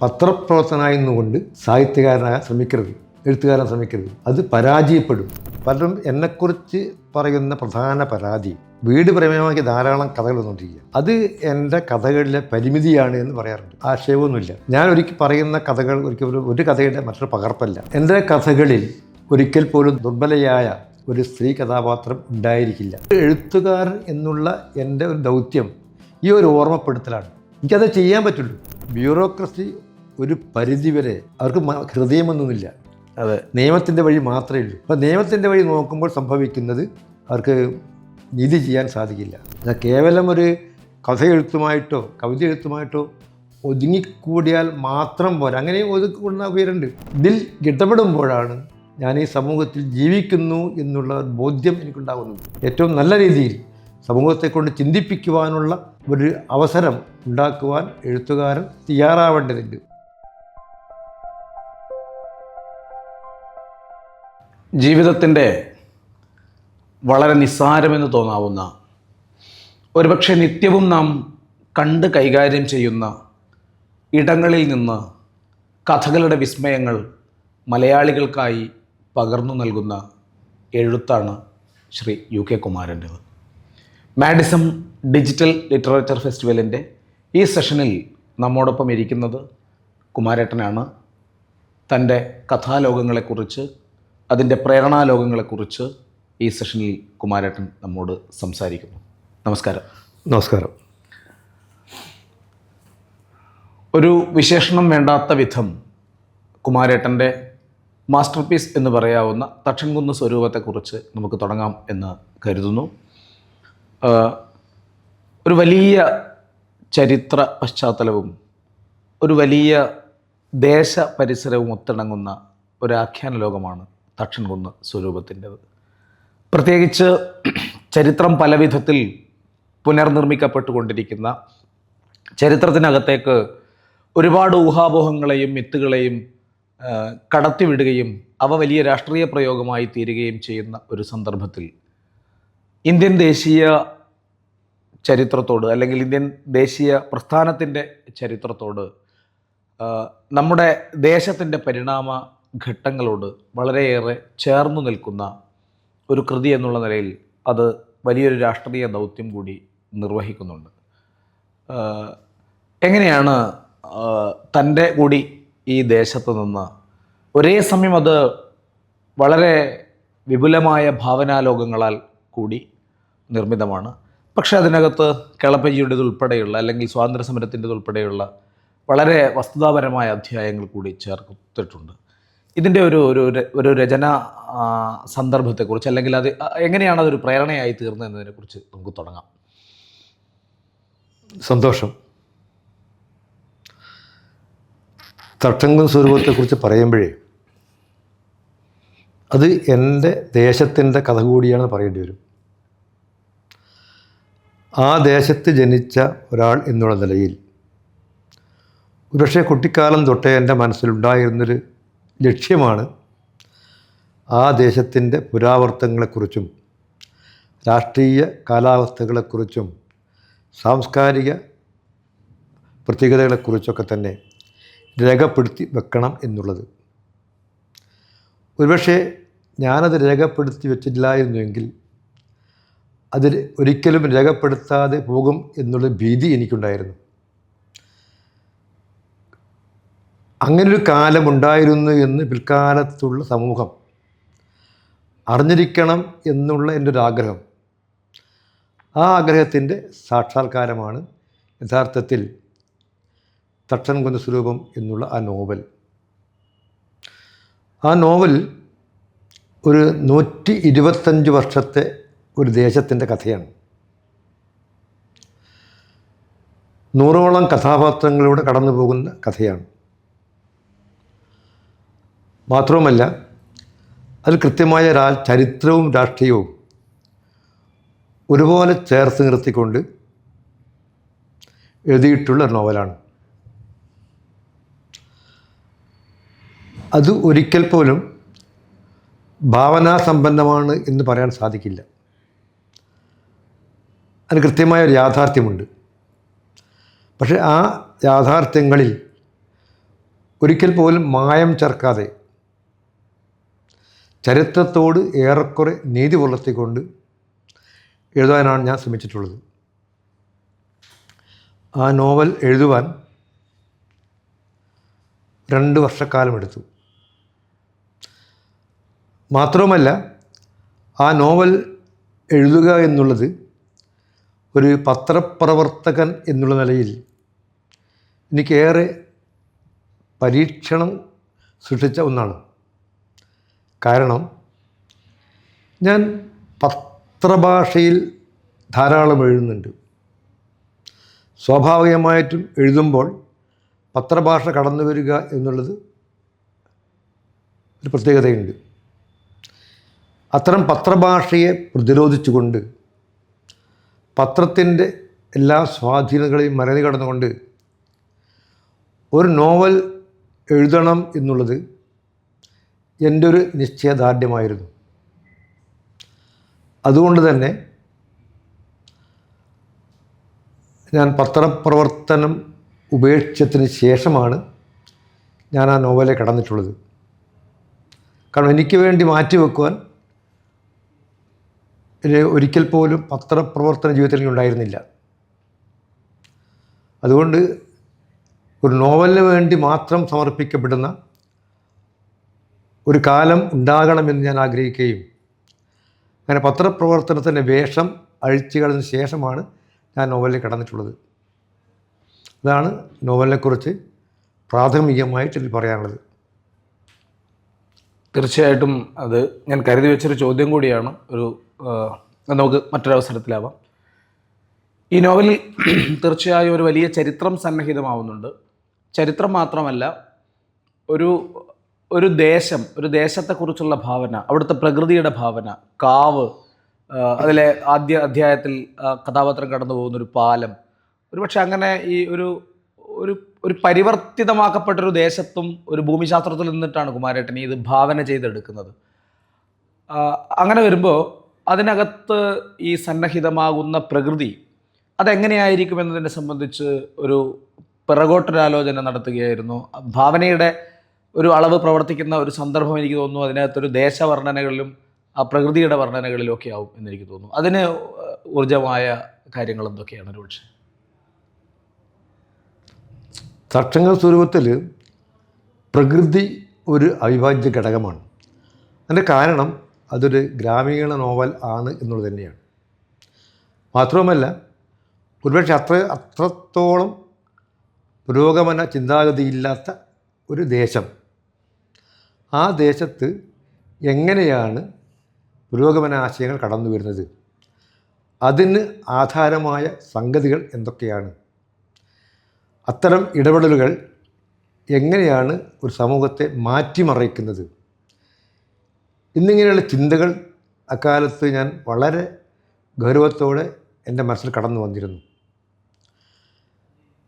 പത്രപ്രവർത്തനായി നിന്നുകൊണ്ട് സാഹിത്യകാരനാകാൻ ശ്രമിക്കരുത്, എഴുത്തുകാരൻ ശ്രമിക്കരുത്. അത് പരാജയപ്പെടും. പലരും എന്നെക്കുറിച്ച് പറയുന്ന പ്രധാന പരാതി വീട് പ്രമേയമാക്കി ധാരാളം കഥകൾ വന്നുകൊണ്ടിരിക്കുക. അത് എൻ്റെ കഥകളിലെ പരിമിതിയാണ് എന്ന് പറയാറുണ്ട്. ആശയമൊന്നുമില്ല. ഞാൻ ഒരിക്കൽ പറയുന്ന കഥകൾ ഒരു കഥയുടെ മറ്റൊരു പകർപ്പല്ല. എൻ്റെ കഥകളിൽ ഒരിക്കൽ പോലും ദുർബലയായ ഒരു സ്ത്രീ കഥാപാത്രം ഉണ്ടായിരിക്കില്ല. എഴുത്തുകാരൻ എന്നുള്ള എൻ്റെ ഒരു ദൗത്യം ഈ ഒരു ഓർമ്മപ്പെടുത്തലാണ്. എനിക്കത് ചെയ്യാൻ പറ്റുള്ളൂ. ബ്യൂറോക്രസി ഒരു പരിധിവരെ അവർക്ക് ഹൃദയമൊന്നുമില്ല. അതെ, നിയമത്തിൻ്റെ വഴി മാത്രമേ ഉള്ളൂ. അപ്പോൾ നിയമത്തിൻ്റെ വഴി നോക്കുമ്പോൾ സംഭവിക്കുന്നത് അവർക്ക് നീതി ചെയ്യാൻ സാധിക്കില്ല. കേവലം ഒരു കഥ എഴുത്തുമായിട്ടോ കവിത എഴുത്തുമായിട്ടോ ഒതുങ്ങിക്കൂടിയാൽ മാത്രം പോരാ. അങ്ങനെ ഒതുക്കുന്ന പേരുണ്ട്. ഇതിൽ ഇടപെടുമ്പോഴാണ് ഞാൻ ഈ സമൂഹത്തിൽ ജീവിക്കുന്നു എന്നുള്ള ബോധ്യം എനിക്കുണ്ടാകുന്നത്. ഏറ്റവും നല്ല രീതിയിൽ സമൂഹത്തെ കൊണ്ട് ചിന്തിപ്പിക്കുവാനുള്ള ഒരു അവസരം ഉണ്ടാക്കുവാൻ എഴുത്തുകാരൻ തയ്യാറാവേണ്ടതുണ്ട്. ജീവിതത്തിൻ്റെ വളരെ നിസ്സാരമെന്ന് തോന്നാവുന്ന, ഒരുപക്ഷെ നിത്യവും നാം കണ്ട് കൈകാര്യം ചെയ്യുന്ന ഇടങ്ങളിൽ നിന്ന് കഥകളുടെ വിസ്മയങ്ങൾ മലയാളികൾക്കായി പകർന്നു നൽകുന്ന എഴുത്താണ് ശ്രീ UK കുമാരൻ്റെത്. മാഡിസം ഡിജിറ്റൽ ലിറ്ററേച്ചർ ഫെസ്റ്റിവലിൻ്റെ ഈ സെഷനിൽ നമ്മോടൊപ്പം ഇരിക്കുന്നത് കുമാരേട്ടനാണ്. തൻ്റെ കഥാലോകങ്ങളെക്കുറിച്ച്, അതിൻ്റെ പ്രേരണാലോകങ്ങളെക്കുറിച്ച് ഈ സെഷനിൽ കുമാരേട്ടൻ നമ്മോട് സംസാരിക്കുന്നു. നമസ്കാരം. നമസ്കാരം. ഒരു വിശേഷണം വേണ്ടാത്ത വിധം കുമാരേട്ടൻ്റെ മാസ്റ്റർ പീസ് എന്ന് പറയാവുന്ന തക്ഷൻകുന്ന് സ്വരൂപത്തെക്കുറിച്ച് നമുക്ക് തുടങ്ങാം എന്ന് കരുതുന്നു. ഒരു വലിയ ചരിത്ര പശ്ചാത്തലവും ഒരു വലിയ ദേശ പരിസരവും ഒത്തിണങ്ങുന്ന ഒരു ആഖ്യാന ലോകമാണ് തക്ഷൻകുന്ന് സ്വരൂപത്തിൻ്റെത്. പ്രത്യേകിച്ച് ചരിത്രം പല വിധത്തിൽ പുനർനിർമ്മിക്കപ്പെട്ടുകൊണ്ടിരിക്കുന്ന, ചരിത്രത്തിനകത്തേക്ക് ഒരുപാട് ഊഹാപോഹങ്ങളെയും മിത്തുകളെയും കടത്തിവിടുകയും അവ വലിയ രാഷ്ട്രീയ പ്രയോഗമായി തീരുകയും ചെയ്യുന്ന ഒരു സന്ദർഭത്തിൽ ഇന്ത്യൻ ദേശീയ ചരിത്രത്തോട്, അല്ലെങ്കിൽ ഇന്ത്യൻ ദേശീയ പ്രസ്ഥാനത്തിൻ്റെ ചരിത്രത്തോട്, നമ്മുടെ ദേശത്തിൻ്റെ പരിണാമ ഘട്ടങ്ങളോട് വളരെയേറെ ചേർന്നു നിൽക്കുന്ന ഒരു കൃതി എന്നുള്ള നിലയിൽ അത് വലിയൊരു രാഷ്ട്രീയ ദൗത്യം കൂടി നിർവഹിക്കുന്നുണ്ട്. എങ്ങനെയാണ് തൻ്റെ കൂടി ഈ ദേശത്ത് നിന്ന് ഒരേ സമയം അത് വളരെ വിപുലമായ ഭാവനാലോകങ്ങളാൽ കൂടി നിർമ്മിതമാണ്, പക്ഷേ അതിനകത്ത് കേളപ്പജിയുടേതുൾപ്പെടെയുള്ള, അല്ലെങ്കിൽ സ്വാതന്ത്ര്യ സമരത്തിൻ്റെതുൾപ്പെടെയുള്ള വളരെ വസ്തുതാപരമായ അധ്യായങ്ങൾ കൂടി ചേർത്തിട്ടുണ്ട്. ഇതിൻ്റെ ഒരു രചനാ സന്ദർഭത്തെക്കുറിച്ച്, അല്ലെങ്കിൽ അത് എങ്ങനെയാണ് അതൊരു പ്രേരണയായി തീർന്നതെന്നതിനെക്കുറിച്ച് നമുക്ക് തുടങ്ങാം. സന്തോഷം. തക്ഷൻകുന്ന് സ്വരൂപത്തെക്കുറിച്ച് പറയുമ്പോഴേ അത് എൻ്റെ ദേശത്തിൻ്റെ കഥ കൂടിയാണെന്ന് പറയേണ്ടി വരും. ആ ദേശത്ത് ജനിച്ച ഒരാൾ എന്നുള്ള നിലയിൽ ഒരുപക്ഷെ കുട്ടിക്കാലം തൊട്ടേ എൻ്റെ മനസ്സിലുണ്ടായിരുന്നൊരു ലക്ഷ്യമാണ് ആ ദേശത്തിൻ്റെ പുരാവർത്തനങ്ങളെക്കുറിച്ചും രാഷ്ട്രീയ കാലാവസ്ഥകളെക്കുറിച്ചും സാംസ്കാരിക പ്രത്യേകതകളെക്കുറിച്ചൊക്കെ തന്നെ രേഖപ്പെടുത്തി വെക്കണം എന്നുള്ളത്. ഒരുപക്ഷെ ഞാനത് രേഖപ്പെടുത്തി വെച്ചിട്ടില്ലായിരുന്നുവെങ്കിൽ അതിൽ ഒരിക്കലും രേഖപ്പെടുത്താതെ പോകും എന്നുള്ള ഭീതി എനിക്കുണ്ടായിരുന്നു. അങ്ങനൊരു കാലമുണ്ടായിരുന്നു എന്ന് പിൽക്കാലത്തുള്ള സമൂഹം അറിഞ്ഞിരിക്കണം എന്നുള്ള എൻ്റെ ഒരു ആഗ്രഹം. ആ ആഗ്രഹത്തിൻ്റെ സാക്ഷാത്കാരമാണ് യഥാർത്ഥത്തിൽ തക്ഷൻകുന്ന് സ്വരൂപം എന്നുള്ള ആ നോവൽ. ആ നോവൽ ഒരു 125 വർഷത്തെ ഒരു ദേശത്തിൻ്റെ കഥയാണ്. 100ഓളം കഥാപാത്രങ്ങളിലൂടെ കടന്നു പോകുന്ന കഥയാണ്. മാത്രവുമല്ല അതിൽ കൃത്യമായ ചരിത്രവും രാഷ്ട്രീയവും ഒരുപോലെ ചേർത്ത് നിർത്തിക്കൊണ്ട് എഴുതിയിട്ടുള്ള നോവലാണ്. അത് ഒരിക്കൽ പോലും ഭാവനാസമ്പന്നമാണ് എന്ന് പറയാൻ സാധിക്കില്ല. അതിന് കൃത്യമായ ഒരു യാഥാർത്ഥ്യമുണ്ട്. പക്ഷേ ആ യാഥാർത്ഥ്യങ്ങളിൽ ഒരിക്കൽ പോലും മായം ചേർക്കാതെ ചരിത്രത്തോട് ഏറെക്കുറെ നീതി പുലർത്തിക്കൊണ്ട് എഴുതാനാണ് ഞാൻ ശ്രമിച്ചിട്ടുള്ളത്. ആ നോവൽ എഴുതുവാൻ 2 വർഷക്കാലമെടുത്തു. മാത്രവുമല്ല, ആ നോവൽ എഴുതുക എന്നുള്ളത് ഒരു പത്രപ്രവർത്തകൻ എന്നുള്ള നിലയിൽ എനിക്കേറെ പരീക്ഷണം സൃഷ്ടിച്ച ഒന്നാണ്. കാരണം ഞാൻ പത്രഭാഷയിൽ ധാരാളം എഴുതുന്നുണ്ട്. സ്വാഭാവികമായിട്ടും എഴുതുമ്പോൾ പത്രഭാഷ കടന്നു വരിക എന്നുള്ളത് ഒരു പ്രത്യേകതയുണ്ട്. അത്തരം പത്രഭാഷയെ പ്രതിരോധിച്ചുകൊണ്ട് പത്രത്തിൻ്റെ എല്ലാ സ്വാധീനങ്ങളെയും മറികടന്നുകൊണ്ട് ഒരു നോവൽ എഴുതണം എന്നുള്ളത് എൻ്റെ ഒരു നിശ്ചയദാർഢ്യമായിരുന്നു. അതുകൊണ്ട് തന്നെ ഞാൻ പത്രപ്രവർത്തനം ഉപേക്ഷിച്ചതിന് ശേഷമാണ് ഞാൻ ആ നോവലെ കടന്നിട്ടുള്ളത്. കാരണം എനിക്ക് വേണ്ടി മാറ്റിവെക്കുവാൻ ഒരിക്കൽ പോലും പത്രപ്രവർത്തന ജീവിതത്തിൽ ഉണ്ടായിരുന്നില്ല. അതുകൊണ്ട് ഒരു നോവലിന് വേണ്ടി മാത്രം സമർപ്പിക്കപ്പെടുന്ന ഒരു കാലം ഉണ്ടാകണമെന്ന് ഞാൻ ആഗ്രഹിക്കുകയും അങ്ങനെ പത്രപ്രവർത്തനത്തിൻ്റെ വേഷം അഴിച്ചു കളഞ്ഞ ശേഷമാണ് ഞാൻ നോവലിൽ കടന്നിട്ടുള്ളത്. അതാണ് നോവലിനെക്കുറിച്ച് പ്രാഥമികമായിട്ട് എനിക്ക് പറയാനുള്ളത്. തീർച്ചയായിട്ടും അത് ഞാൻ കരുതി വെച്ചൊരു ചോദ്യം കൂടിയാണ്. നമുക്ക് മറ്റൊരവസരത്തിലാവാം. ഈ നോവലിൽ തീർച്ചയായും ഒരു വലിയ ചരിത്രം സന്നിഹിതമാവുന്നുണ്ട്. ചരിത്രം മാത്രമല്ല, ഒരു ദേശത്തെക്കുറിച്ചുള്ള ഭാവന, അവിടുത്തെ പ്രകൃതിയുടെ ഭാവന, കാവ്, അതിലെ ആദ്യ അധ്യായത്തിൽ കഥാപാത്രം കടന്നു പോകുന്നൊരു പാലം, ഒരുപക്ഷെ അങ്ങനെ ഈ ഒരു പരിവർത്തിതമാക്കപ്പെട്ടൊരു ദേശത്തും ഒരു ഭൂമിശാസ്ത്രത്തിൽ നിന്നിട്ടാണ് കുമാരേട്ടൻ ഇത് ഭാവന ചെയ്തെടുക്കുന്നത്. അങ്ങനെ വരുമ്പോൾ അതിനകത്ത് ഈ സന്നിഹിതമാകുന്ന പ്രകൃതി അതെങ്ങനെയായിരിക്കും എന്നതിനെ സംബന്ധിച്ച് ഒരു പിറകോട്ടൊരാലോചന നടത്തുകയായിരുന്നു. ഭാവനയുടെ ഒരു അളവ് പ്രവർത്തിക്കുന്ന ഒരു സന്ദർഭം എനിക്ക് തോന്നുന്നു അതിനകത്തൊരു ദേശവർണ്ണനകളിലും ആ പ്രകൃതിയുടെ വർണ്ണനകളിലും ഒക്കെ ആവും എന്നെനിക്ക് തോന്നുന്നു. അതിന് ഊർജ്ജമായ കാര്യങ്ങൾ എന്തൊക്കെയാണ്? ഒരുപക്ഷെ തക്ഷങ്ങൾ സ്വരൂപത്തിൽ പ്രകൃതി ഒരു അവിഭാജ്യ ഘടകമാണ്. അതിൻ്റെ കാരണം അതൊരു ഗ്രാമീണ നോവൽ ആണ് എന്നുള്ളത് തന്നെയാണ്. മാത്രവുമല്ല, ഒരുപക്ഷെ അത്രത്തോളം പുരോഗമന ചിന്താഗതിയില്ലാത്ത ഒരു ദേശം, ആ ദേശത്ത് എങ്ങനെയാണ് പുരോഗമന ആശയങ്ങൾ കടന്നു വരുന്നത്, അതിന് ആധാരമായ സംഗതികൾ എന്തൊക്കെയാണ്, അത്തരം ഇടപെടലുകൾ എങ്ങനെയാണ് ഒരു സമൂഹത്തെ മാറ്റിമറിക്കുന്നത്, എന്നിങ്ങനെയുള്ള ചിന്തകൾ അക്കാലത്ത് ഞാൻ വളരെ ഗൗരവത്തോടെ എൻ്റെ മനസ്സിൽ കടന്നു വന്നിരുന്നു.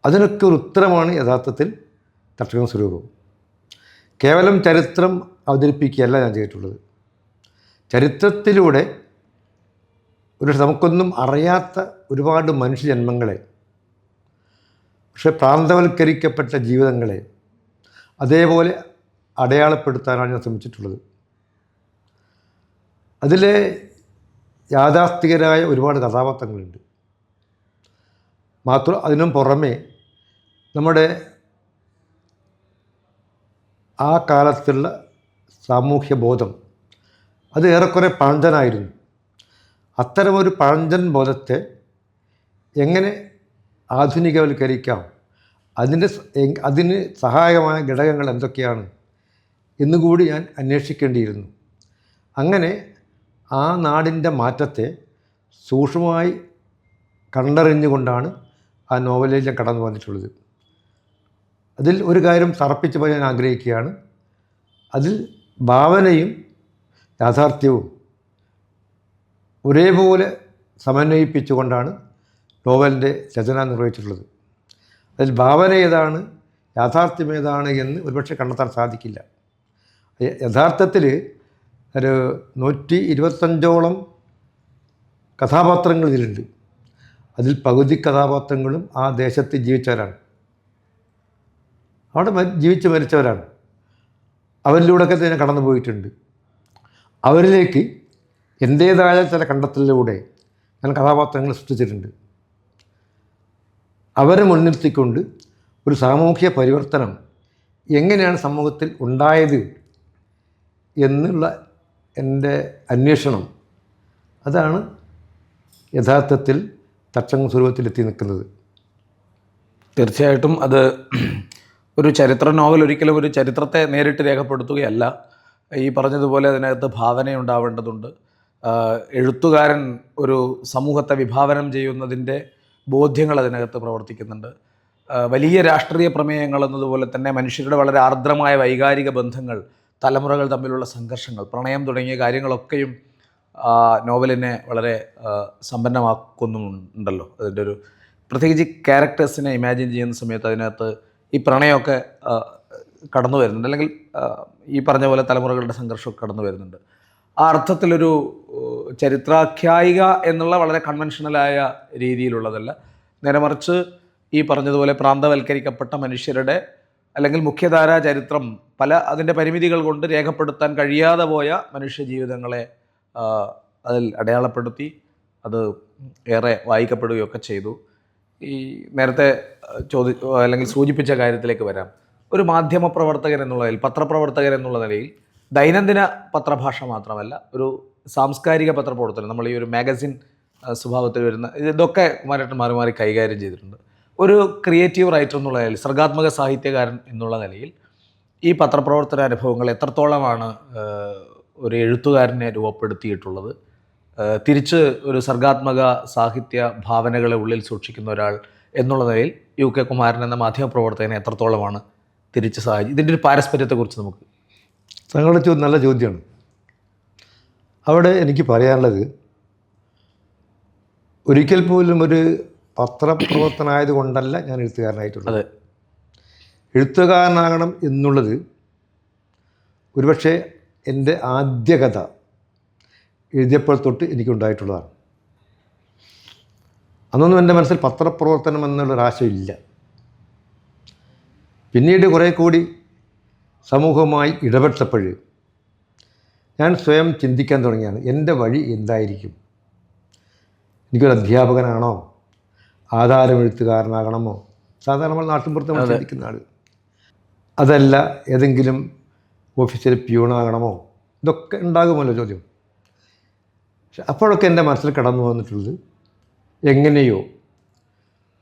അതിനൊക്കെ ഒരു ഉത്തരമാണ് യഥാർത്ഥത്തിൽ തക്ഷക സ്വരൂപം. കേവലം ചരിത്രം അവതരിപ്പിക്കുകയല്ല ഞാൻ ചെയ്തിട്ടുള്ളത്. ചരിത്രത്തിലൂടെ നമുക്കൊന്നും അറിയാത്ത ഒരുപാട് മനുഷ്യജന്മങ്ങളെ, പക്ഷെ പ്രാന്തവൽക്കരിക്കപ്പെട്ട ജീവിതങ്ങളെ അതേപോലെ അടയാളപ്പെടുത്താനാണ് ഞാൻ ശ്രമിച്ചിട്ടുള്ളത്. അതിലെ യാഥാസ്ഥികരായ ഒരുപാട് കഥാപാത്രങ്ങളുണ്ട്. അതിനും പുറമെ നമ്മുടെ ആ കാലത്തുള്ള സാമൂഹ്യ ബോധം അത് ഏറെക്കുറെ പഴഞ്ചനായിരുന്നു. അത്തരമൊരു പഴഞ്ചൻ ബോധത്തെ എങ്ങനെ ആധുനികവൽക്കരിക്കാം, അതിന് സഹായകമായ ഘടകങ്ങൾ എന്തൊക്കെയാണ് എന്നുകൂടി ഞാൻ അന്വേഷിക്കേണ്ടിയിരുന്നു. അങ്ങനെ ആ നാടിൻ്റെ മാറ്റത്തെ സൂക്ഷ്മമായി കണ്ടറിഞ്ഞുകൊണ്ടാണ് ആ നോവലിൽ ഞാൻ കടന്നു വന്നിട്ടുള്ളത്. അതിൽ ഒരു കാര്യം തറപ്പിച്ച് പറയാൻ ആഗ്രഹിക്കുകയാണ്. അതിൽ ഭാവനയും യാഥാർത്ഥ്യവും ഒരേപോലെ സമന്വയിപ്പിച്ചുകൊണ്ടാണ് നോവലിൻ്റെ രചന നിർവഹിച്ചിട്ടുള്ളത്. അതിൽ ഭാവന ഏതാണ്, യാഥാർത്ഥ്യം ഏതാണ് എന്ന് ഒരുപക്ഷെ കണ്ടെത്താൻ സാധിക്കില്ല. യഥാർത്ഥത്തിൽ ഒരു 125ഓളം കഥാപാത്രങ്ങൾ ഇതിലുണ്ട്. അതിൽ പകുതി കഥാപാത്രങ്ങളും ആ ദേശത്ത് ജീവിച്ചവരാണ്. അവിടെ ജീവിച്ച് മരിച്ചവരാണ്. അവരിലൂടെയൊക്കെ തന്നെ കടന്നു പോയിട്ടുണ്ട്. അവരിലേക്ക് എൻ്റേതായ ചില കണ്ടെത്തലിലൂടെ ഞാൻ കഥാപാത്രങ്ങൾ സൃഷ്ടിച്ചിട്ടുണ്ട്. അവരെ മുൻനിർത്തിക്കൊണ്ട് ഒരു സാമൂഹ്യ പരിവർത്തനം എങ്ങനെയാണ് സമൂഹത്തിൽ ഉണ്ടായത് എന്നുള്ള എൻ്റെ അന്വേഷണം, അതാണ് യഥാർത്ഥത്തിൽ തക്ഷൻകുന്ന് സ്വരൂപത്തിലെത്തി നിൽക്കുന്നത്. തീർച്ചയായിട്ടും അത് ഒരു ചരിത്ര നോവൽ ഒരിക്കലും ഒരു ചരിത്രത്തെ നേരിട്ട് രേഖപ്പെടുത്തുകയല്ല. ഈ പറഞ്ഞതുപോലെ അതിനകത്ത് ഭാവനയുണ്ടാവേണ്ടതുണ്ട്. എഴുത്തുകാരൻ ഒരു സമൂഹത്തെ വിഭാവനം ചെയ്യുന്നതിൻ്റെ ബോധ്യങ്ങൾ അതിനകത്ത് പ്രവർത്തിക്കുന്നുണ്ട്. വലിയ രാഷ്ട്രീയ പ്രമേയങ്ങൾ എന്നതുപോലെ തന്നെ മനുഷ്യരുടെ വളരെ ആർദ്രമായ വൈകാരിക ബന്ധങ്ങൾ, തലമുറകൾ തമ്മിലുള്ള സംഘർഷങ്ങൾ, പ്രണയം തുടങ്ങിയ കാര്യങ്ങളൊക്കെയും നോവലിനെ വളരെ സമ്പന്നമാക്കുന്നുണ്ടല്ലോ. അതിൻ്റെ ഒരു പ്രത്യേകിച്ച് ക്യാരക്ടേഴ്സിനെ ഇമാജിൻ ചെയ്യുന്ന സമയത്ത് അതിനകത്ത് ഈ പ്രണയമൊക്കെ കടന്നു വരുന്നുണ്ട്, അല്ലെങ്കിൽ ഈ പറഞ്ഞ പോലെ തലമുറകളുടെ സംഘർഷമൊക്കെ കടന്നു വരുന്നുണ്ട്. ആ അർത്ഥത്തിലൊരു ചരിത്രാഖ്യായിക എന്നുള്ള വളരെ കൺവെൻഷനലായ രീതിയിലുള്ളതല്ല. നേരെ മറിച്ച് ഈ പറഞ്ഞതുപോലെ പ്രാന്തവൽക്കരിക്കപ്പെട്ട മനുഷ്യരുടെ അല്ലെങ്കിൽ മുഖ്യധാരാ ചരിത്രം അതിൻ്റെ പരിമിതികൾ കൊണ്ട് രേഖപ്പെടുത്താൻ കഴിയാതെ പോയ മനുഷ്യ ജീവിതങ്ങളെ അതിൽ അടയാളപ്പെടുത്തി അത് ഏറെ വായിക്കപ്പെടുകയൊക്കെ ചെയ്തു. ഈ നേരത്തെ അല്ലെങ്കിൽ സൂചിപ്പിച്ച കാര്യത്തിലേക്ക് വരാം. ഒരു മാധ്യമ പ്രവർത്തകൻ എന്നുള്ളതിൽ, പത്രപ്രവർത്തകൻ എന്നുള്ള നിലയിൽ ദൈനംദിന പത്രഭാഷ മാത്രമല്ല, ഒരു സാംസ്കാരിക പത്രപ്രവർത്തനം, നമ്മൾ ഈ ഒരു മാഗസിൻ സ്വഭാവത്തിൽ വരുന്ന ഇതൊക്കെ കുമാരേട്ടൻ മാറി മാറി കൈകാര്യം ചെയ്തിട്ടുണ്ട്. ഒരു ക്രിയേറ്റീവ് റൈറ്റർ എന്നുള്ള നിലയിൽ, സർഗാത്മക സാഹിത്യകാരൻ എന്നുള്ള നിലയിൽ ഈ പത്രപ്രവർത്തന അനുഭവങ്ങൾ എത്രത്തോളമാണ് ഒരു എഴുത്തുകാരനെ രൂപപ്പെടുത്തിയിട്ടുള്ളത്? തിരിച്ച് ഒരു സർഗാത്മക സാഹിത്യ ഭാവനകളെ ഉള്ളിൽ സൂക്ഷിക്കുന്ന ഒരാൾ എന്നുള്ള നിലയിൽ UK കുമാരൻ എന്ന മാധ്യമപ്രവർത്തകനെ എത്രത്തോളമാണ് തിരിച്ച് സഹായിച്ചു? ഇതിൻ്റെ ഒരു പാരസ്പര്യത്തെക്കുറിച്ച് നമുക്ക്. താങ്കളുടെ നല്ല ചോദ്യമാണ്. അവിടെ എനിക്ക് പറയാനുള്ളത്, ഒരിക്കൽ പോലും ഒരു പത്രപ്രവർത്തനായത് കൊണ്ടല്ല ഞാൻ എഴുത്തുകാരനായിട്ടുള്ളത്. എഴുത്തുകാരനാകണം എന്നുള്ളത് ഒരുപക്ഷെ എൻ്റെ ആദ്യ കഥ എഴുതിയപ്പോൾ തൊട്ട് എനിക്കുണ്ടായിട്ടുള്ളതാണ്. അന്നൊന്നും എൻ്റെ മനസ്സിൽ പത്രപ്രവർത്തനം എന്നുള്ളൊരാശയമില്ല. പിന്നീട് കുറേ കൂടി സമൂഹവുമായി ഇടപെട്ടപ്പോൾ ഞാൻ സ്വയം ചിന്തിക്കാൻ തുടങ്ങിയാണ്, എൻ്റെ വഴി എന്തായിരിക്കും? എനിക്കൊരു അധ്യാപകനാണോ, ആധാരമെഴുത്തുകാരനാകണമോ? സാധാരണ നമ്മൾ നാട്ടിൻപുറത്ത് നമ്മൾ ചിന്തിക്കുന്ന ആൾ. അതല്ല ഏതെങ്കിലും ഓഫീസിൽ പ്യൂണാകണമോ? ഇതൊക്കെ ഉണ്ടാകുമല്ലോ ചോദ്യം. പക്ഷെ അപ്പോഴൊക്കെ എൻ്റെ മനസ്സിൽ കടന്നു വന്നിട്ടുള്ളത് എങ്ങനെയോ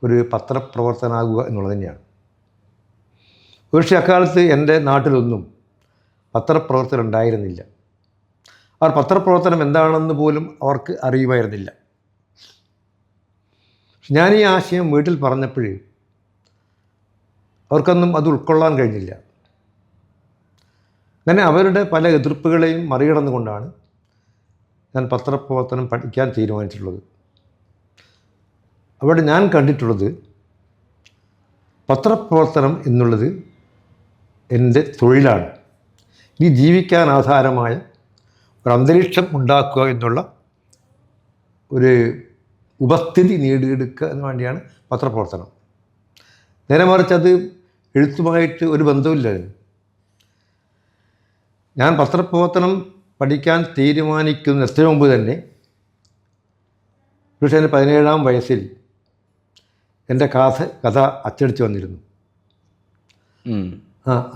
ഒരു പത്രപ്രവർത്തനാകുക എന്നുള്ളത് തന്നെയാണ്. ഒരുപക്ഷെ അക്കാലത്ത് എൻ്റെ നാട്ടിലൊന്നും പത്രപ്രവർത്തനം ഉണ്ടായിരുന്നില്ല. അവർ പത്രപ്രവർത്തനം എന്താണെന്ന് പോലും അവർക്ക് അറിയുമായിരുന്നില്ല. ഞാൻ ഈ ആശയം വീട്ടിൽ പറഞ്ഞപ്പോൾ അവർക്കൊന്നും അത് ഉൾക്കൊള്ളാൻ കഴിഞ്ഞില്ല. അങ്ങനെ അവരുടെ പല എതിർപ്പുകളെയും മറികടന്നുകൊണ്ടാണ് ഞാൻ പത്രപ്രവർത്തനം പഠിക്കാൻ തീരുമാനിച്ചിട്ടുള്ളത്. അവിടെ ഞാൻ കണ്ടിട്ടുള്ളത്, പത്രപ്രവർത്തനം എന്നുള്ളത് എൻ്റെ തൊഴിലാണ്. ഈ ജീവിക്കാൻ ആധാരമായ ഒരു അന്തരീക്ഷം ഉണ്ടാക്കുക എന്നുള്ള ഒരു ഉപസ്ഥിതി നേടിയെടുക്കുക എന്ന് വേണ്ടിയാണ് പത്രപ്രവർത്തനം. നേരെ മറിച്ച് അത് എഴുത്തുമായിട്ട് ഒരു ബന്ധമില്ല. ഞാൻ പത്രപ്രവർത്തനം പഠിക്കാൻ തീരുമാനിക്കുന്ന എത്ര മുമ്പ് തന്നെ, പക്ഷേ എൻ്റെ 17-ാം വയസ്സിൽ എൻ്റെ കഥ അച്ചടിച്ച് വന്നിരുന്നു.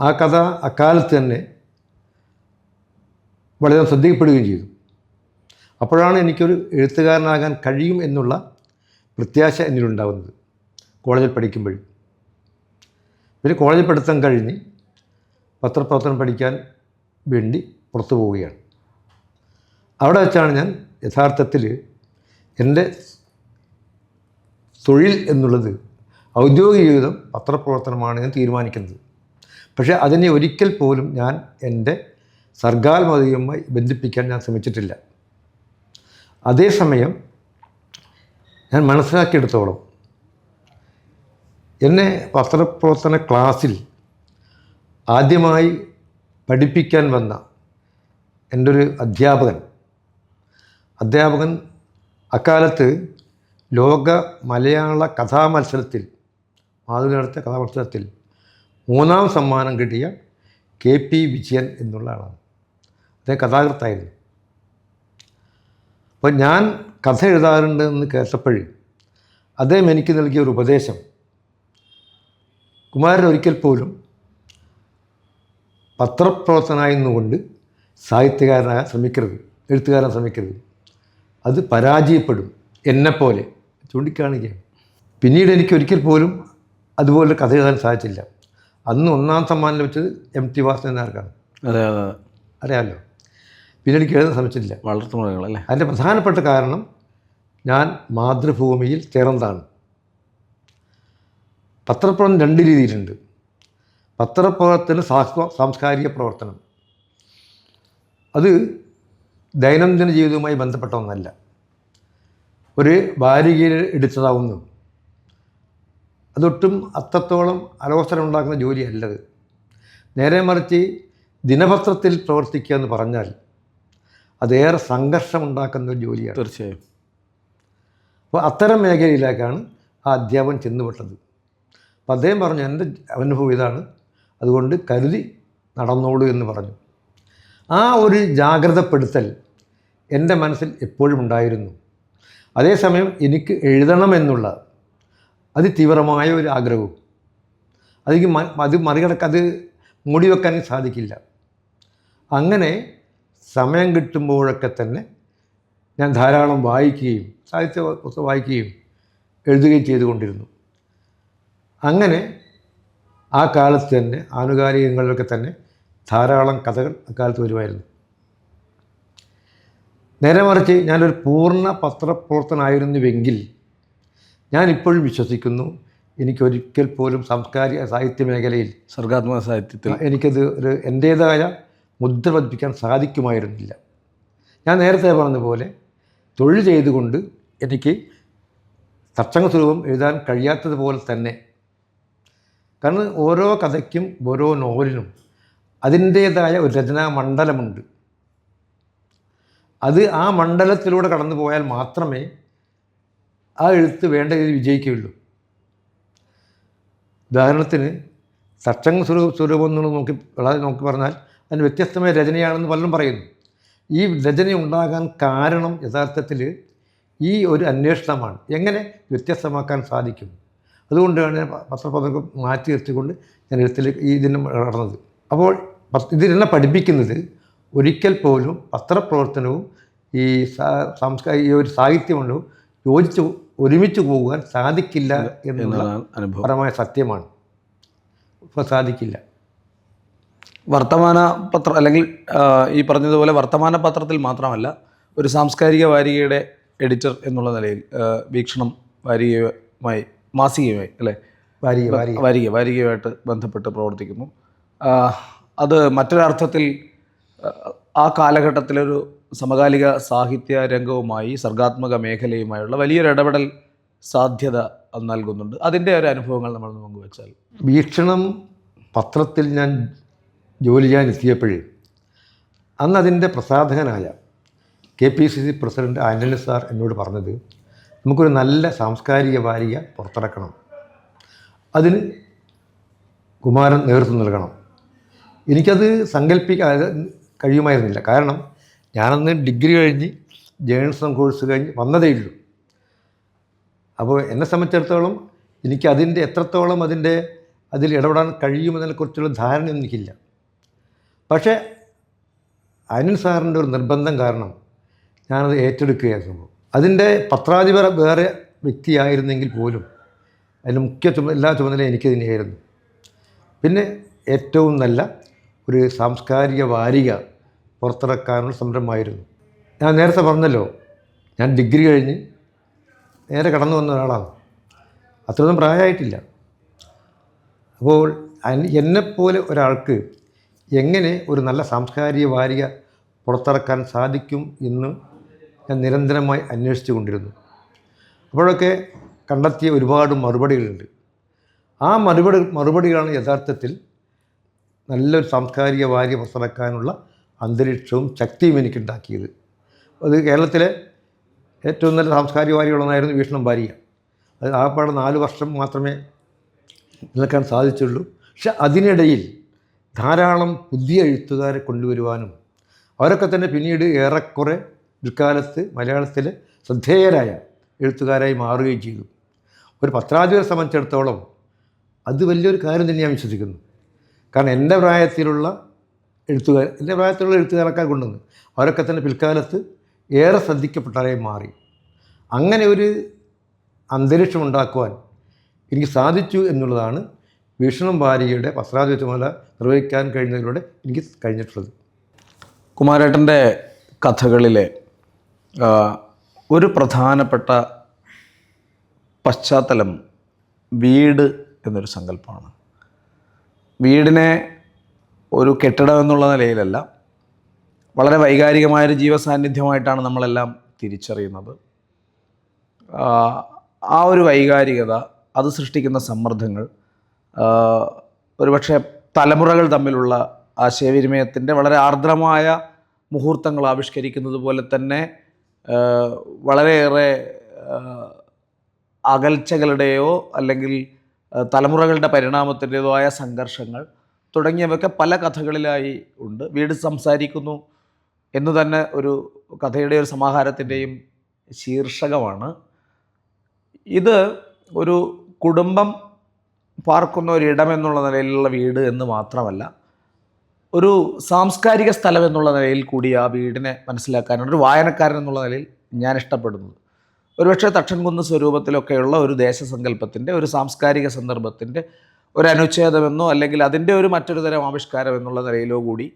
ആ കഥ അക്കാലത്ത് തന്നെ വളരെ ശ്രദ്ധിക്കപ്പെടുകയും ചെയ്തു. അപ്പോഴാണ് എനിക്കൊരു എഴുത്തുകാരനാകാൻ കഴിയും എന്നുള്ള പ്രത്യാശ എന്നിലുണ്ടാകുന്നത്, കോളേജിൽ പഠിക്കുമ്പോൾ. പിന്നെ കോളേജിൽ പഠിത്തം കഴിഞ്ഞ് പത്രപ്രവർത്തനം പഠിക്കാൻ വേണ്ടി പുറത്തു പോവുകയാണ്. അവിടെ വെച്ചാണ് ഞാൻ യഥാർത്ഥത്തിൽ എൻ്റെ തൊഴിൽ എന്നുള്ളത്, ഔദ്യോഗിക ജീവിതം പത്രപ്രവർത്തനമാണ് ഞാൻ തീരുമാനിക്കുന്നത്. പക്ഷേ അതിനെ ഒരിക്കൽ പോലും ഞാൻ എൻ്റെ സർഗാത്മകതയുമായി ബന്ധിപ്പിക്കാൻ ഞാൻ ശ്രമിച്ചിട്ടില്ല. അതേസമയം ഞാൻ മനസ്സിലാക്കിയെടുത്തോളം എന്നെ പത്രപ്രവർത്തന ക്ലാസ്സിൽ ആദ്യമായി പഠിപ്പിക്കാൻ വന്ന എൻ്റെ ഒരു അധ്യാപകൻ അക്കാലത്ത് ലോക മലയാള കഥാമത്സരത്തിൽ, മാധുരി നടത്തിയ കഥാമത്സരത്തിൽ മൂന്നാം സമ്മാനം കിട്ടിയ KP വിജയൻ എന്നുള്ള ആളാണ്. അദ്ദേഹം കഥാകൃത്തായിരുന്നു. അപ്പോൾ ഞാൻ കഥ എഴുതാറുണ്ട് എന്ന് കേട്ടപ്പോഴും അദ്ദേഹം എനിക്ക് നൽകിയ ഒരു ഉപദേശം, കുമാരൻ ഒരിക്കൽ പോലും പത്രപ്രവർത്തനായി നിന്നുകൊണ്ട് സാഹിത്യകാരനാകാൻ ശ്രമിക്കരുത്, എഴുത്തുകാരൻ ശ്രമിക്കരുത്, അത് പരാജയപ്പെടും, എന്നെപ്പോലെ ചൂണ്ടിക്കാണിക്കുകയാണ്. പിന്നീട് എനിക്ക് ഒരിക്കൽ പോലും അതുപോലെ കഥ എഴുതാൻ സാധിച്ചില്ല. അന്ന് ഒന്നാം സമ്മാനം ലഭിച്ചത് MT വാസുദേവൻ നായർക്കാണ്. അതെ അതെ അറിയാമല്ലോ. പിന്നെ എനിക്ക് എഴുതാൻ ശ്രമിച്ചില്ല. വളർത്തുമൃഗങ്ങളല്ലേ. അതിൻ്റെ പ്രധാനപ്പെട്ട കാരണം ഞാൻ മാതൃഭൂമിയിൽ ചേർന്നതാണ്. പത്രപ്രവർത്തനം രണ്ട് രീതിയിലുണ്ട്. പത്രപ്രവർത്തനം സാംസ്കാരിക പ്രവർത്തനം, അത് ദൈനംദിന ജീവിതവുമായി ബന്ധപ്പെട്ട ഒന്നല്ല. ഒരു വാരികയിൽ എടുത്തതാവുന്നു, അതൊട്ടും അത്രത്തോളം അലോസരം ഉണ്ടാക്കുന്ന ജോലിയല്ലത്. നേരെ മറിച്ച് ദിനപത്രത്തിൽ പ്രവർത്തിക്കുക എന്ന് പറഞ്ഞാൽ അതേറെ സംഘർഷമുണ്ടാക്കുന്ന ഒരു ജോലിയാണ്. തീർച്ചയായും. അപ്പോൾ അത്തരം മേഖലയിലേക്കാണ് ആ അധ്യാപകൻ ചെന്നുപെട്ടത്. അപ്പോൾ അദ്ദേഹം പറഞ്ഞു, എൻ്റെ അനുഭവം ഇതാണ്, അതുകൊണ്ട് കരുതി നടന്നോളൂ എന്ന് പറഞ്ഞു. ആ ഒരു ജാഗ്രതപ്പെടുത്തൽ എൻ്റെ മനസ്സിൽ എപ്പോഴും ഉണ്ടായിരുന്നു. അതേസമയം എനിക്ക് എഴുതണമെന്നുള്ള അതിതീവ്രമായ ഒരു ആഗ്രഹവും, അത് മറികടക്കാൻ, അത് മൂടിവെക്കാൻ സാധിക്കില്ല. അങ്ങനെ സമയം കിട്ടുമ്പോഴൊക്കെ തന്നെ ഞാൻ ധാരാളം വായിക്കുകയും സാഹിത്യ പുസ്തകം വായിക്കുകയും എഴുതുകയും ചെയ്തുകൊണ്ടിരുന്നു. അങ്ങനെ ആ കാലത്ത് തന്നെ ആനുകാലികങ്ങളിലൊക്കെ തന്നെ ധാരാളം കഥകൾ അക്കാലത്ത് വരുമായിരുന്നു. നേരെ മറിച്ച് ഞാനൊരു പൂർണ്ണ പത്രപ്രവർത്തനായിരുന്നുവെങ്കിൽ ഞാനിപ്പോഴും വിശ്വസിക്കുന്നു, എനിക്കൊരിക്കൽ പോലും സാംസ്കാരിക സാഹിത്യ മേഖലയിൽ, സർഗാത്മക സാഹിത്യത്തിൽ എനിക്കത് ഒരു എൻ്റേതായ മുദ്ര പതിപ്പിക്കാൻ സാധിക്കുമായിരുന്നില്ല. ഞാൻ നേരത്തെ പറഞ്ഞതുപോലെ തൊഴിൽ ചെയ്തുകൊണ്ട് എനിക്ക് തത്സംഗസ്വരൂപം എഴുതാൻ കഴിയാത്തതുപോലെ തന്നെ, കാരണം ഓരോ കഥയ്ക്കും ഓരോ നോവലിനും അതിൻ്റേതായ ഒരു രചനാ മണ്ഡലമുണ്ട്. അത് ആ മണ്ഡലത്തിലൂടെ കടന്നു പോയാൽ മാത്രമേ ആ എഴുത്ത് വേണ്ട രീതിയിൽ വിജയിക്കുകയുള്ളൂ. ഉദാഹരണത്തിന് തത്സംഗ സ്വരൂപം എന്നുള്ള നോക്കി പറഞ്ഞാൽ അതിന് വ്യത്യസ്തമായ രചനയാണെന്ന് പലരും പറയുന്നു. ഈ രചന ഉണ്ടാകാൻ കാരണം യഥാർത്ഥത്തിൽ ഈ ഒരു അന്വേഷണമാണ്, എങ്ങനെ വ്യത്യസ്തമാക്കാൻ സാധിക്കും. അതുകൊണ്ടാണ് ഞാൻ പത്രപത്രം മാറ്റി നിർത്തിക്കൊണ്ട് ഞാൻ എഴുത്തിലേക്ക് ഇതിന് നടന്നത്. അപ്പോൾ ഇതിനെന്നെ പഠിപ്പിക്കുന്നത് ഒരിക്കൽ പോലും പത്രപ്രവർത്തനവും ഈ ഈ ഒരു സാഹിത്യമുണ്ടും ഒരുമിച്ച് പോകാൻ സാധിക്കില്ല എന്നുള്ള പരമായ സത്യമാണ്. ഇപ്പോൾ സാധിക്കില്ല. വർത്തമാന പത്രം, അല്ലെങ്കിൽ ഈ പറഞ്ഞതുപോലെ വർത്തമാന പത്രത്തിൽ മാത്രമല്ല, ഒരു സാംസ്കാരിക വാരികയുടെ എഡിറ്റർ എന്നുള്ള നിലയിൽ വീക്ഷണം വാരികയുമായി, മാസികയുമായി അല്ലേ, വാരികയുമായിട്ട് ബന്ധപ്പെട്ട് പ്രവർത്തിക്കുന്നു. അത് മറ്റൊരർത്ഥത്തിൽ ആ കാലഘട്ടത്തിലൊരു സമകാലിക സാഹിത്യ രംഗവുമായി, സർഗാത്മക മേഖലയുമായുള്ള വലിയൊരു ഇടപെടൽ സാധ്യത നൽകുന്നുണ്ട്. അതിൻ്റെ ഒരു അനുഭവങ്ങൾ നമ്മൾ പങ്കുവെച്ചാൽ. വീക്ഷണം പത്രത്തിൽ ഞാൻ ജോലി ചെയ്യാൻ എത്തിയപ്പോഴേ അന്ന് അതിൻ്റെ പ്രസാധകനായ KPCC പ്രസിഡന്റ് ആൻ്റണി സാർ എന്നോട് പറഞ്ഞത്, നമുക്കൊരു നല്ല സാംസ്കാരിക വാരിക പുറത്തിറക്കണം, അതിന് കുമാരൻ നേതൃത്വം നൽകണം. എനിക്കത് സങ്കല്പിക്കാൻ കഴിയുമായിരുന്നില്ല. കാരണം ഞാനന്ന് ഡിഗ്രി കഴിഞ്ഞ് ജേർണലിസം കോഴ്സ് കഴിഞ്ഞ് വന്നതേയുള്ളൂ. അപ്പോൾ എന്നെ സംബന്ധിച്ചിടത്തോളം എനിക്ക് എത്രത്തോളം അതിൽ ഇടപെടാൻ കഴിയുമെന്നതിനെക്കുറിച്ചുള്ള ധാരണയൊന്നും എനിക്കില്ല. പക്ഷേ അനിൽ സാറിൻ്റെ ഒരു നിർബന്ധം കാരണം ഞാനത് ഏറ്റെടുക്കുകയായിരുന്നു. അതിൻ്റെ പത്രാധിപർ വേറെ വ്യക്തിയായിരുന്നെങ്കിൽ പോലും അതിൻ്റെ എല്ലാ ചുമതലയും എനിക്ക് തന്നെയായിരുന്നു. പിന്നെ ഏറ്റവും നല്ല ഒരു സാംസ്കാരിക വാരിക പുറത്തിറക്കാനുള്ള സംരംഭമായിരുന്നു. ഞാൻ നേരത്തെ പറഞ്ഞല്ലോ, ഞാൻ ഡിഗ്രി കഴിഞ്ഞ് നേരെ കടന്നു വന്ന ഒരാളാണ്, അത്രയൊന്നും പ്രായമായിട്ടില്ല. അപ്പോൾ എന്നെപ്പോലെ ഒരാൾക്ക് എങ്ങനെ ഒരു നല്ല സാംസ്കാരിക വാരിക പുറത്തിറക്കാൻ സാധിക്കും എന്ന് ഞാൻ നിരന്തരമായി അന്വേഷിച്ചു കൊണ്ടിരുന്നു. അപ്പോഴൊക്കെ കണ്ടെത്തിയ ഒരുപാട് മറുപടികളുണ്ട്. ആ മറുപടികളാണ് യഥാർത്ഥത്തിൽ നല്ലൊരു സാംസ്കാരിക വാരിക പുറത്തിറക്കാനുള്ള അന്തരീക്ഷവും ശക്തിയും എനിക്കുണ്ടാക്കിയത്. അത് കേരളത്തിലെ ഏറ്റവും നല്ല സാംസ്കാരിക വാരികളൊന്നായിരുന്നു വീക്ഷണം വാരിക. അത് ആകപ്പാടെ 4 വർഷം മാത്രമേ നിൽക്കാൻ സാധിച്ചുള്ളൂ. പക്ഷെ അതിനിടയിൽ ധാരാളം പുതിയ എഴുത്തുകാരെ കൊണ്ടുവരുവാനും അവരൊക്കെ തന്നെ പിന്നീട് ഏറെക്കുറെ പിൽക്കാലത്ത് മലയാളത്തിൽ ശ്രദ്ധേയരായ എഴുത്തുകാരായി മാറുകയും ചെയ്തു. ഒരു പത്രാധിപരെ സംബന്ധിച്ചിടത്തോളം അത് വലിയൊരു കാര്യം തന്നെ ഞാൻ വിശ്വസിക്കുന്നു. കാരണം എൻ്റെ പ്രായത്തിലുള്ള എഴുത്തുകാരൊക്കെ കൊണ്ടുവന്ന് അവരൊക്കെ തന്നെ പിൽക്കാലത്ത് ഏറെ ശ്രദ്ധിക്കപ്പെട്ടവരായി മാറി. അങ്ങനെ ഒരു അന്തരീക്ഷം ഉണ്ടാക്കുവാൻ എനിക്ക് സാധിച്ചു എന്നുള്ളതാണ് വീക്ഷണം വാരികയുടെ പത്രാധിപത്യമാല നിർവഹിക്കാൻ കഴിഞ്ഞതിലൂടെ എനിക്ക് കഴിഞ്ഞിട്ടുള്ളത്. കുമാരേട്ടൻ്റെ കഥകളിലെ ഒരു പ്രധാനപ്പെട്ട പശ്ചാത്തലം വീട് എന്നൊരു സങ്കല്പമാണ്. വീടിനെ ഒരു കെട്ടിടം എന്നുള്ള നിലയിലല്ല, വളരെ വൈകാരികമായൊരു ജീവസാന്നിധ്യമായിട്ടാണ് നമ്മളെല്ലാം തിരിച്ചറിയുന്നത്. ആ ഒരു വൈകാരികത, അത് സൃഷ്ടിക്കുന്ന സമ്മർദ്ദങ്ങൾ, ഒരുപക്ഷെ തലമുറകൾ തമ്മിലുള്ള ആശയവിനിമയത്തിൻ്റെ വളരെ ആർദ്രമായ മുഹൂർത്തങ്ങൾ ആവിഷ്കരിക്കുന്നത് പോലെ തന്നെ വളരെയേറെ അകൽച്ചകളുടെയോ അല്ലെങ്കിൽ തലമുറകളുടെ പരിണാമത്തിൻ്റെതോ ആയ സംഘർഷങ്ങൾ തുടങ്ങിയവയൊക്കെ പല കഥകളിലായി ഉണ്ട്. വീട് സംസാരിക്കുന്നു എന്ന് തന്നെ ഒരു കഥയുടെ ഒരു സമാഹാരത്തിൻ്റെയും ശീർഷകമാണ്. ഇത് ഒരു കുടുംബം പാർക്കുന്ന ഒരിടം എന്നുള്ള നിലയിലുള്ള വീട് എന്ന് മാത്രമല്ല, ഒരു സാംസ്കാരിക സ്ഥലം എന്നുള്ള നിലയിൽ കൂടി ആ വീടിനെ മനസ്സിലാക്കാനാണ് ഒരു വായനക്കാരൻ എന്നുള്ള നിലയിൽ ഞാൻ ഇഷ്ടപ്പെടുന്നത്. ഒരുപക്ഷെ തക്ഷൻകുന്ന് സ്വരൂപത്തിലൊക്കെയുള്ള ഒരു ദേശസങ്കല്പത്തിൻ്റെ, ഒരു സാംസ്കാരിക സന്ദർഭത്തിൻ്റെ ഒരു അനുച്ഛേദമെന്നോ അല്ലെങ്കിൽ അതിൻ്റെ ഒരു മറ്റൊരു തരം ആവിഷ്കാരം എന്നുള്ള നിലയിലോ കൂടി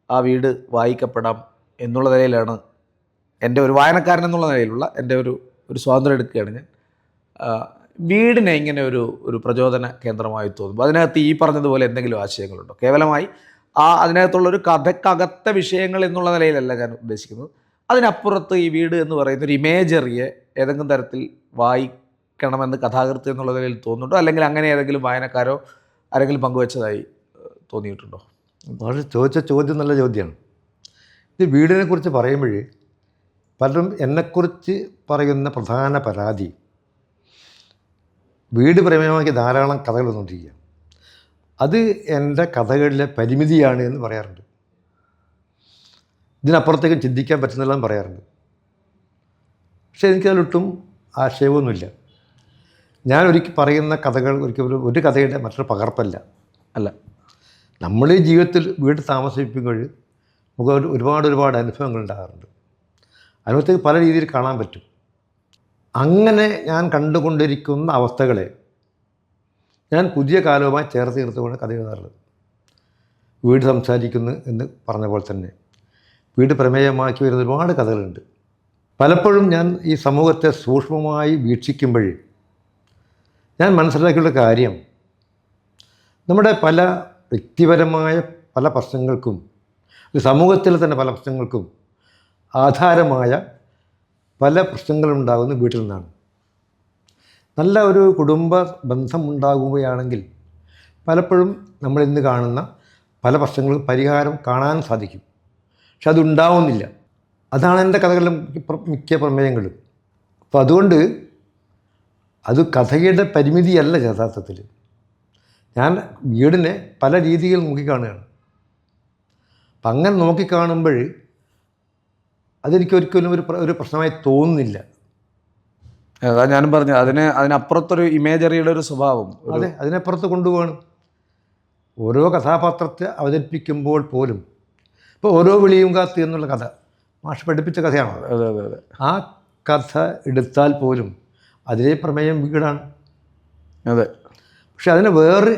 ആ വീട് വായിക്കപ്പെടാം എന്നുള്ള നിലയിലാണ് എൻ്റെ ഒരു വായനക്കാരൻ എന്നുള്ള നിലയിലുള്ള എൻ്റെ ഒരു സ്വാതന്ത്ര്യം എടുക്കുകയാണ് ഞാൻ. വീടിനെ ഇങ്ങനെ ഒരു പ്രചോദന കേന്ദ്രമായി തോന്നുമ്പോൾ അതിനകത്ത് ഈ പറഞ്ഞതുപോലെ എന്തെങ്കിലും ആശയങ്ങളുണ്ടോ? കേവലമായി അതിനകത്തുള്ളൊരു കഥക്കകത്തെ വിഷയങ്ങൾ എന്നുള്ള നിലയിലല്ല ഞാൻ ഉദ്ദേശിക്കുന്നത്. അതിനപ്പുറത്ത് ഈ വീട് എന്ന് പറയുന്ന ഒരു ഇമേജറിയെ ഏതെങ്കിലും തരത്തിൽ വായിക്കണമെന്ന് കഥാകൃത്ത് എന്നുള്ള നിലയിൽ തോന്നുന്നുണ്ടോ? അല്ലെങ്കിൽ അങ്ങനെ ഏതെങ്കിലും വായനക്കാരോ ആരെങ്കിലും പങ്കുവെച്ചതായി തോന്നിയിട്ടുണ്ടോ? വളരെ ചോദിച്ച ചോദ്യം നല്ല ചോദ്യമാണ്. ഇത് വീടിനെ കുറിച്ച് പറയുമ്പോഴേ പലരും എന്നെക്കുറിച്ച് പറയുന്ന പ്രധാന പരാതി വീട് പ്രമേയമാക്കി ധാരാളം കഥകൾ വന്നുകൊണ്ടിരിക്കുക, അത് എൻ്റെ കഥകളിലെ പരിമിതിയാണ് എന്ന് പറയാറുണ്ട്. ഇതിനപ്പുറത്തേക്ക് ചിന്തിക്കാൻ പറ്റുന്നില്ലെന്ന് പറയാറുണ്ട്. പക്ഷേ എനിക്കതിലൊട്ടും ആശയമൊന്നുമില്ല. ഞാൻ ഒരിക്കൽ പറയുന്ന കഥകൾ ഒരിക്കലും ഒരു കഥയുടെ മറ്റൊരു പകർപ്പല്ല. നമ്മൾ ഈ ജീവിതത്തിൽ വീട് താമസിപ്പിക്കുമ്പോൾ നമുക്ക് ഒരുപാട് അനുഭവങ്ങൾ ഉണ്ടാകാറുണ്ട്. അനുഭവത്തേക്ക് പല രീതിയിൽ കാണാൻ പറ്റും. അങ്ങനെ ഞാൻ കണ്ടുകൊണ്ടിരിക്കുന്ന അവസ്ഥകളെ ഞാൻ പുതിയ കാലവുമായി ചേർത്ത് നിർത്തുകൊണ്ട് കഥ എഴുതാറുള്ളത്. വീട് സംസാരിക്കുന്നു എന്ന് പറഞ്ഞ പോലെ തന്നെ വീട് പ്രമേയമാക്കി വരുന്ന ഒരുപാട് കഥകളുണ്ട്. പലപ്പോഴും ഞാൻ ഈ സമൂഹത്തെ സൂക്ഷ്മമായി വീക്ഷിക്കുമ്പോൾ ഞാൻ മനസ്സിലാക്കിയുള്ള കാര്യം, നമ്മുടെ പല വ്യക്തിപരമായ പല പ്രശ്നങ്ങൾക്കും സമൂഹത്തിലെ തന്നെ പല പ്രശ്നങ്ങൾക്കും ആധാരമായ പല പ്രശ്നങ്ങളുണ്ടാകുന്ന വീട്ടിൽ നിന്നാണ്. നല്ല ഒരു കുടുംബ ബന്ധം ഉണ്ടാകുകയാണെങ്കിൽ പലപ്പോഴും നമ്മളിന്ന് കാണുന്ന പല പ്രശ്നങ്ങളും പരിഹാരം കാണാൻ സാധിക്കും. പക്ഷെ അതുണ്ടാവുന്നില്ല. അതാണ് എൻ്റെ കഥകളിലും മിക്ക പ്രമേയങ്ങളും. അപ്പോൾ അതുകൊണ്ട് അത് കഥയുടെ പരിമിതിയല്ല യഥാർത്ഥത്തിൽ. ഞാൻ വീടിനെ പല രീതിയിൽ നോക്കിക്കാണുകയാണ്. അപ്പം അങ്ങനെ നോക്കിക്കാണുമ്പോൾ അതെനിക്കൊരിക്കലും ഒരു പ്രശ്നമായി തോന്നുന്നില്ല. അതാ ഞാനും പറഞ്ഞു, അതിനപ്പുറത്തൊരു ഇമേജറിയുടെ ഒരു സ്വഭാവം. അതെ, അതിനപ്പുറത്ത് കൊണ്ടുപോകണം. ഓരോ കഥാപാത്രത്തെ അവതരിപ്പിക്കുമ്പോൾ പോലും ഇപ്പോൾ ഓരോ വിളിയും കാത്ത് എന്നുള്ള കഥ മാഷ് പഠിപ്പിച്ച കഥയാണ്. അതെ. ആ കഥ എടുത്താൽ പോലും അതിലെ പ്രമേയം വീടാണ്. അതെ. പക്ഷെ അതിനെ വേറെ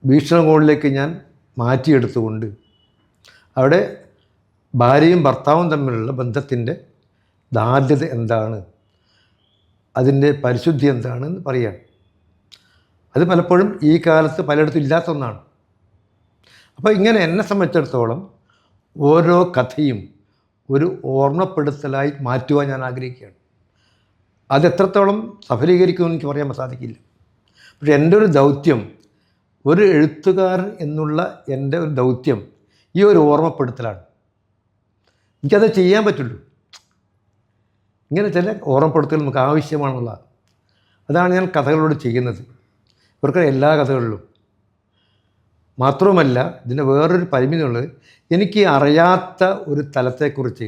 വീക്ഷണകോണിലേക്ക് ഞാൻ മാറ്റിയെടുത്തുകൊണ്ട് അവിടെ ഭാര്യയും ഭർത്താവും തമ്മിലുള്ള ബന്ധത്തിൻ്റെ ധാർഢ്യത എന്താണ്, അതിൻ്റെ പരിശുദ്ധി എന്താണെന്ന് പറയാൻ. അത് പലപ്പോഴും ഈ കാലത്ത് പലയിടത്തും ഇല്ലാത്ത ഒന്നാണ്. അപ്പോൾ ഇങ്ങനെ എന്നെ സംബന്ധിച്ചിടത്തോളം ഓരോ കഥയും ഒരു ഓർമ്മപ്പെടുത്തലായി മാറ്റുവാൻ ഞാൻ ആഗ്രഹിക്കുകയാണ്. അതെത്രത്തോളം സഫലീകരിക്കുമെന്ന് എനിക്ക് പറയാൻ സാധിക്കില്ല. പക്ഷെ എൻ്റെ ഒരു ദൗത്യം, ഒരു എഴുത്തുകാരൻ എന്നുള്ള എൻ്റെ ഒരു ദൗത്യം ഈ ഒരു ഓർമ്മപ്പെടുത്തലാണ്. എനിക്കത് ചെയ്യാൻ പറ്റുള്ളൂ. ഇങ്ങനെ ചില ഓർമ്മപ്പെടുത്തൽ നമുക്ക് ആവശ്യമാണെന്നുള്ളതാണ്. അതാണ് ഞാൻ കഥകളോട് ചെയ്യുന്നത്. ഇവർക്ക് എല്ലാ കഥകളിലും മാത്രവുമല്ല ഇതിൻ്റെ വേറൊരു പരിമിതിയുള്ളത്, എനിക്ക് അറിയാത്ത ഒരു തലത്തെക്കുറിച്ച്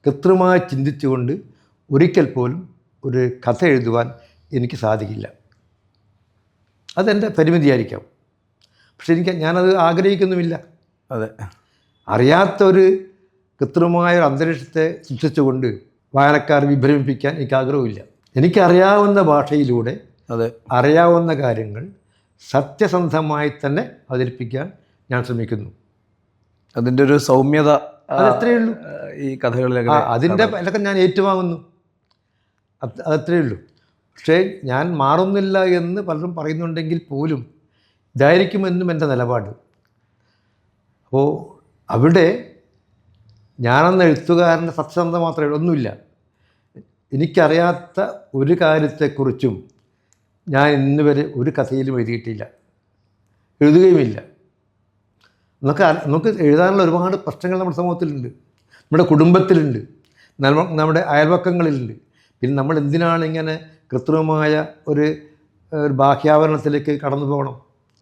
കൃത്രിമമായി ചിന്തിച്ചുകൊണ്ട് ഒരിക്കൽ പോലും ഒരു കഥ എഴുതുവാൻ എനിക്ക് സാധിക്കില്ല. അതെൻ്റെ പരിമിതിയായിരിക്കാം. പക്ഷെ ഞാനത് ആഗ്രഹിക്കുന്നുമില്ല. അതെ, അറിയാത്തൊരു കൃത്രിമമായ ഒരു അന്തരീക്ഷത്തെ സൃഷ്ടിച്ചുകൊണ്ട് വായനക്കാരെ വിഭ്രമിപ്പിക്കാൻ എനിക്ക് ആഗ്രഹമില്ല. എനിക്കറിയാവുന്ന ഭാഷയിലൂടെ അതെ, അറിയാവുന്ന കാര്യങ്ങൾ സത്യസന്ധമായി തന്നെ അവതരിപ്പിക്കാൻ ഞാൻ ശ്രമിക്കുന്നു. അതിൻ്റെ ഒരു സൗമ്യത അതത്രയേ ഉള്ളൂ. ഈ കഥകളിൽ അതിൻ്റെ വിലക്കെ ഞാൻ ഏറ്റുവാങ്ങുന്നു. അതത്രയേ ഉള്ളൂ. പക്ഷേ ഞാൻ മാറുന്നില്ല എന്ന് പലരും പറയുന്നുണ്ടെങ്കിൽ പോലും ഇതായിരിക്കുമെന്നും എൻ്റെ നിലപാട്. അപ്പോൾ അവിടെ ഞാനെന്ന എഴുത്തുകാരൻ്റെ സത്യസന്ധത മാത്രമേ ഒന്നുമില്ല. എനിക്കറിയാത്ത ഒരു കാര്യത്തെക്കുറിച്ചും ഞാൻ ഇന്ന് വരെ ഒരു കഥയിലും എഴുതിയിട്ടില്ല, എഴുതുകയുമില്ല. നമുക്ക് എഴുതാനുള്ള ഒരുപാട് പ്രശ്നങ്ങൾ നമ്മുടെ സമൂഹത്തിലുണ്ട്, നമ്മുടെ കുടുംബത്തിലുണ്ട്, നമ്മുടെ അയൽവക്കങ്ങളിലുണ്ട്. പിന്നെ നമ്മൾ എന്തിനാണ് ഇങ്ങനെ കൃത്രിമമായ ഒരു ബാഹ്യാവരണത്തിലേക്ക് കടന്നു പോകണം?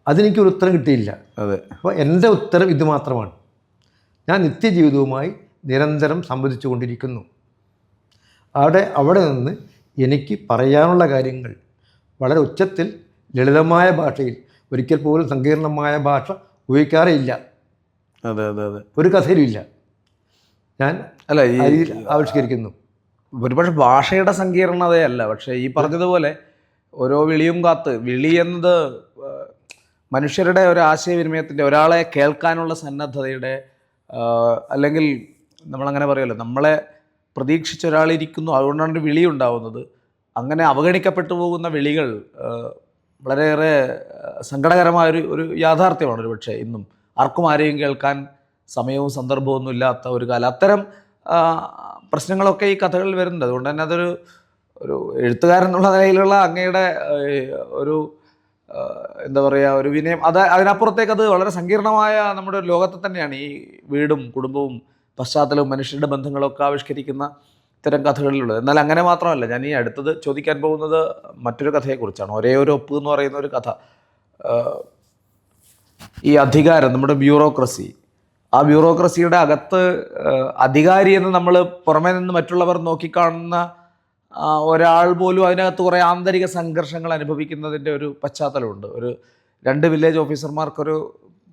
അതെനിക്കൊരു ഉത്തരം കിട്ടിയില്ല. അതെ. അപ്പോൾ എൻ്റെ ഉത്തരം ഇത് മാത്രമാണ്. ഞാൻ നിത്യജീവിതവുമായി നിരന്തരം സംവദിച്ചു കൊണ്ടിരിക്കുന്നു. അവിടെ നിന്ന് എനിക്ക് പറയാനുള്ള കാര്യങ്ങൾ വളരെ ഉച്ചത്തിൽ ലളിതമായ ഭാഷയിൽ, ഒരിക്കൽ പോലും സങ്കീർണമായ ഭാഷ ഉപയോഗിക്കാറേ ഇല്ല. അതെ അതെ അതെ, ഒരു കഥയിലും ഇല്ല. ഞാൻ ഈ ആവിഷ്കരിക്കുന്നു. ഒരുപക്ഷെ ഭാഷയുടെ സങ്കീർണതയല്ല, പക്ഷേ ഈ പറഞ്ഞതുപോലെ ഓരോ വിളിയും കാത്ത്, വിളി എന്നത് മനുഷ്യരുടെ ഒരു ആശയവിനിമയത്തിൻ്റെ, ഒരാളെ കേൾക്കാനുള്ള സന്നദ്ധതയുടെ, അല്ലെങ്കിൽ നമ്മളങ്ങനെ പറയുമല്ലോ, നമ്മളെ പ്രതീക്ഷിച്ച ഒരാളിരിക്കുന്നു, അതുകൊണ്ടാണ് ഒരു വിളി ഉണ്ടാവുന്നത്. അങ്ങനെ അവഗണിക്കപ്പെട്ടു പോകുന്ന വിളികൾ വളരെയേറെ സങ്കടകരമായൊരു യാഥാർത്ഥ്യമാണ്. ഒരു പക്ഷേ ഇന്നും ആർക്കും ആരെയും കേൾക്കാൻ സമയവും സന്ദർഭവും ഒന്നും ഇല്ലാത്ത ഒരു കാലം. അത്തരം പ്രശ്നങ്ങളൊക്കെ ഈ കഥകളിൽ വരുന്നുണ്ട്. അതുകൊണ്ട് തന്നെ അതൊരു എഴുത്തുകാരൻ എന്നുള്ള നിലയിലുള്ള അങ്ങയുടെ ഒരു എന്താ പറയുക, ഒരു വിനയം, അതിനപ്പുറത്തേക്ക് അത് വളരെ സങ്കീർണമായ നമ്മുടെ ഒരു ലോകത്തെ തന്നെയാണ് ഈ വീടും കുടുംബവും പശ്ചാത്തലവും മനുഷ്യരുടെ ബന്ധങ്ങളൊക്കെ ആവിഷ്കരിക്കുന്ന ഇത്തരം കഥകളിലുള്ളത്. എന്നാൽ അങ്ങനെ മാത്രമല്ല, ഞാൻ ഈ അടുത്തത് ചോദിക്കാൻ പോകുന്നത് മറ്റൊരു കഥയെക്കുറിച്ചാണ്. ഒരേ ഒരു ഒപ്പ് എന്ന് പറയുന്ന ഒരു കഥ. ഈ അധികാരം, നമ്മുടെ ബ്യൂറോക്രസി, ആ ബ്യൂറോക്രസിയുടെ അകത്ത് അധികാരി എന്ന് നമ്മൾ പുറമേ നിന്ന് മറ്റുള്ളവർ നോക്കിക്കാണുന്ന ഒരാൾ പോലും അതിനകത്ത് കുറേ ആന്തരിക സംഘർഷങ്ങൾ അനുഭവിക്കുന്നതിൻ്റെ ഒരു പശ്ചാത്തലമുണ്ട്. ഒരു 2 വില്ലേജ് ഓഫീസർമാർക്കൊരു